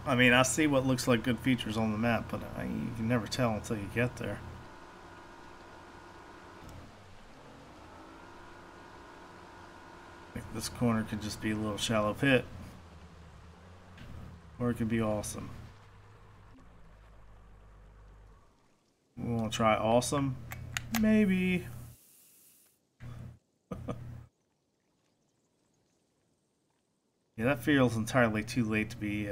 I mean, I see what looks like good features on the map, but you can never tell until you get there. I think this corner could just be a little shallow pit. Or it could be awesome. We want to try awesome? Maybe. Yeah, that feels entirely too late to be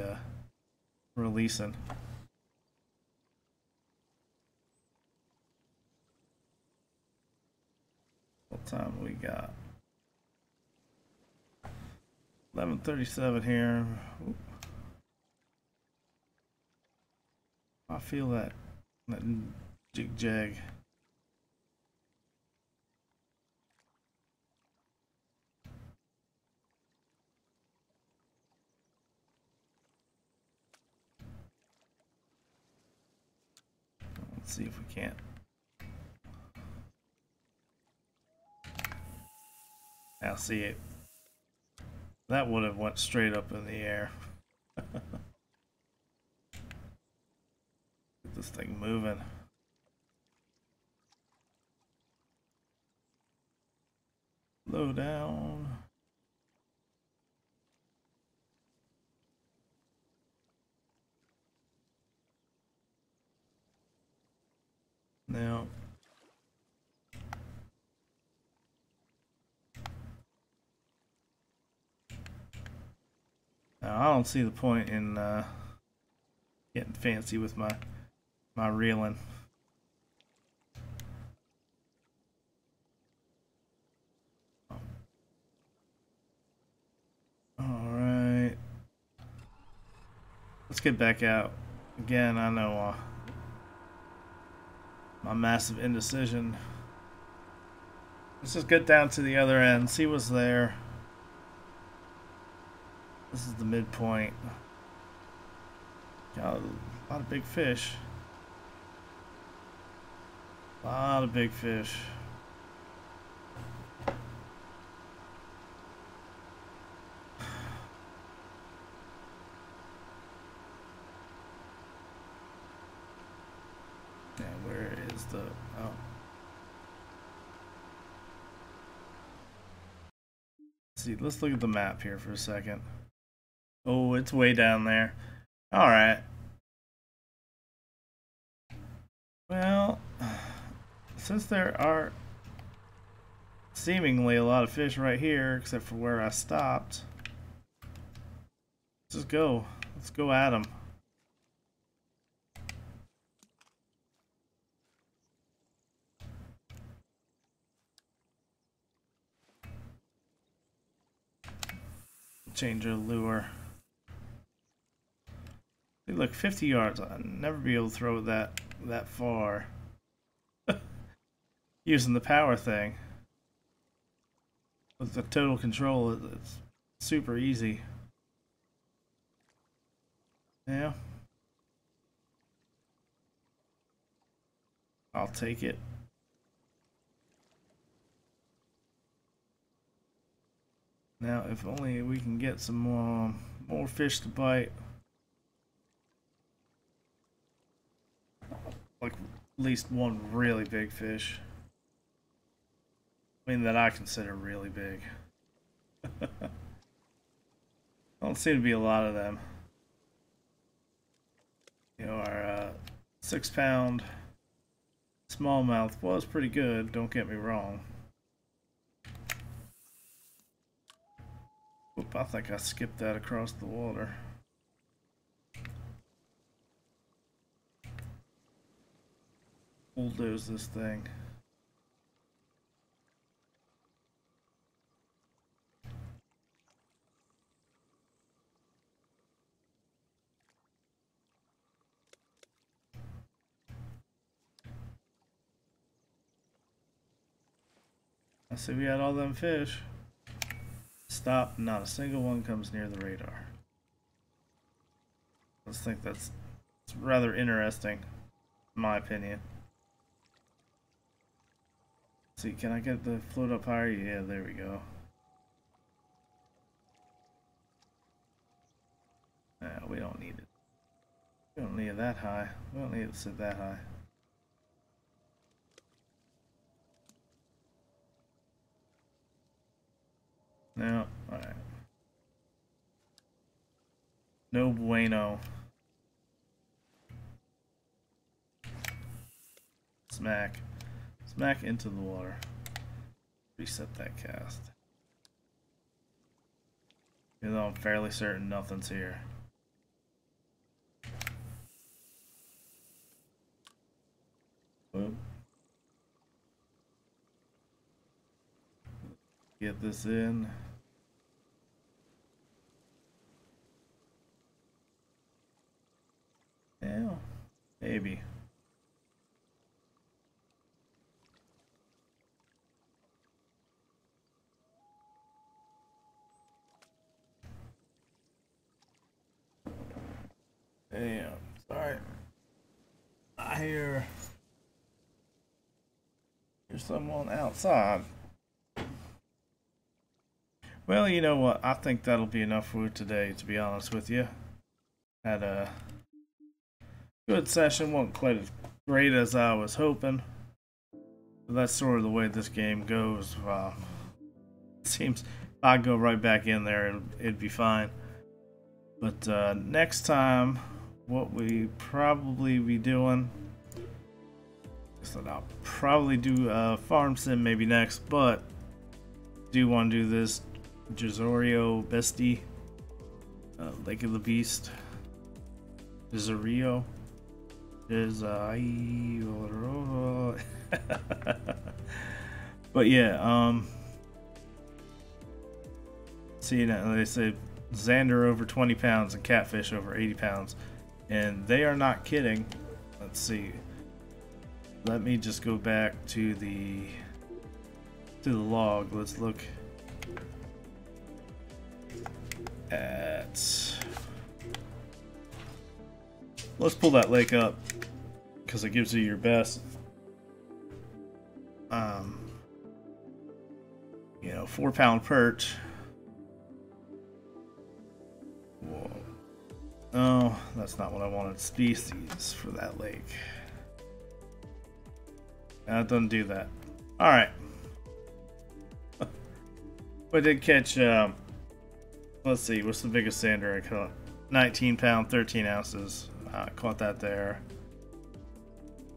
releasing. What time we got? 11:37 here. Oop. I feel that jig jag. Let's see if we can't. I'll see it. That would have went straight up in the air. Get this thing moving. Slow down. Now. Now I don't see the point in getting fancy with my reeling. Alright. Let's get back out. Again, I know my massive indecision. Let's just get down to the other end, see what's there. This is the midpoint. Got a lot of big fish. A lot of big fish. Yeah, where is the... Oh. See, let's look at the map here for a second. Oh, it's way down there. Alright. Well, since there are seemingly a lot of fish right here, except for where I stopped, let's just go. Let's go at them. Change our lure. Hey, look, 50 yards. I'd never be able to throw it that far. Using the power thing. With the total control, it's super easy. Yeah. I'll take it. Now, if only we can get some more fish to bite. Like, at least one really big fish. I mean, that I consider really big. Don't seem to be a lot of them. You know, our 6-pound smallmouth was pretty good, don't get me wrong. Oop, I think I skipped that across the water. Bulldoze this thing. I see we had all them fish. Stop, not a single one comes near the radar. I just think it's rather interesting, in my opinion. Let's see, can I get the float up higher? Yeah, there we go. No, we don't need it. We don't need it that high. We don't need it to sit that high. No, alright. No bueno. Smack. Smack into the water. Reset that cast. Even though I'm fairly certain nothing's here. Whoop. Get this in. Yeah, maybe. Damn, sorry. I hear there's someone outside. Well, you know what? I think that'll be enough for today, to be honest with you. Had a good session, wasn't quite as great as I was hoping. But that's sort of the way this game goes. It seems if I go right back in there, it'd be fine. But next time, what we probably be doing, so I'll probably do Farm Sim maybe next, but do want to do this Jazorio Bestie, Lake of the Beast, Jazorio, but yeah, see, now they say Xander over 20 pounds and catfish over 80 pounds, and they are not kidding. Let's see. Let me just go back to the log. Let's look at. Let's pull that lake up because it gives you your best. You know, 4-pound perch. Whoa. Oh, that's not what I wanted. Species for that lake. It doesn't do that. Alright. I did catch, let's see, what's the biggest sander I caught? 19 pound, 13 ounces. I caught that there.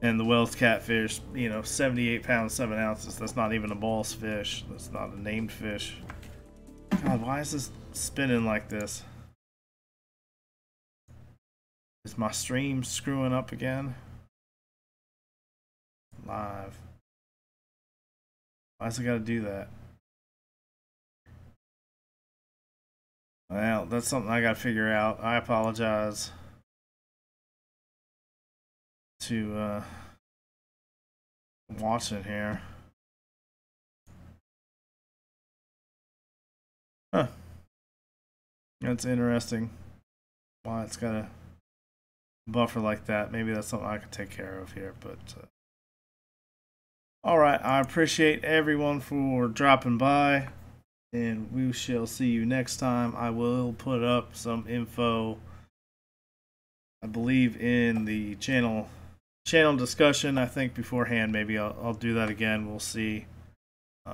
And the Wells catfish, you know, 78 pounds, 7 ounces. That's not even a balls fish. That's not a named fish. God, why is this spinning like this? Is my stream screwing up again? Live. Why's it gotta do that? Well, that's something I gotta figure out. I apologize to watching here. Huh. That's interesting. Why it's got a buffer like that. Maybe that's something I could take care of here, but alright, I appreciate everyone for dropping by, and we shall see you next time. I will put up some info, I believe, in the channel discussion. I think beforehand, maybe I'll do that again. We'll see.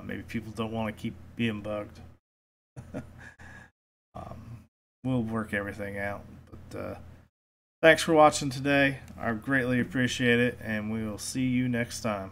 Maybe people don't want to keep being bugged. We'll work everything out. But thanks for watching today. I greatly appreciate it, and we will see you next time.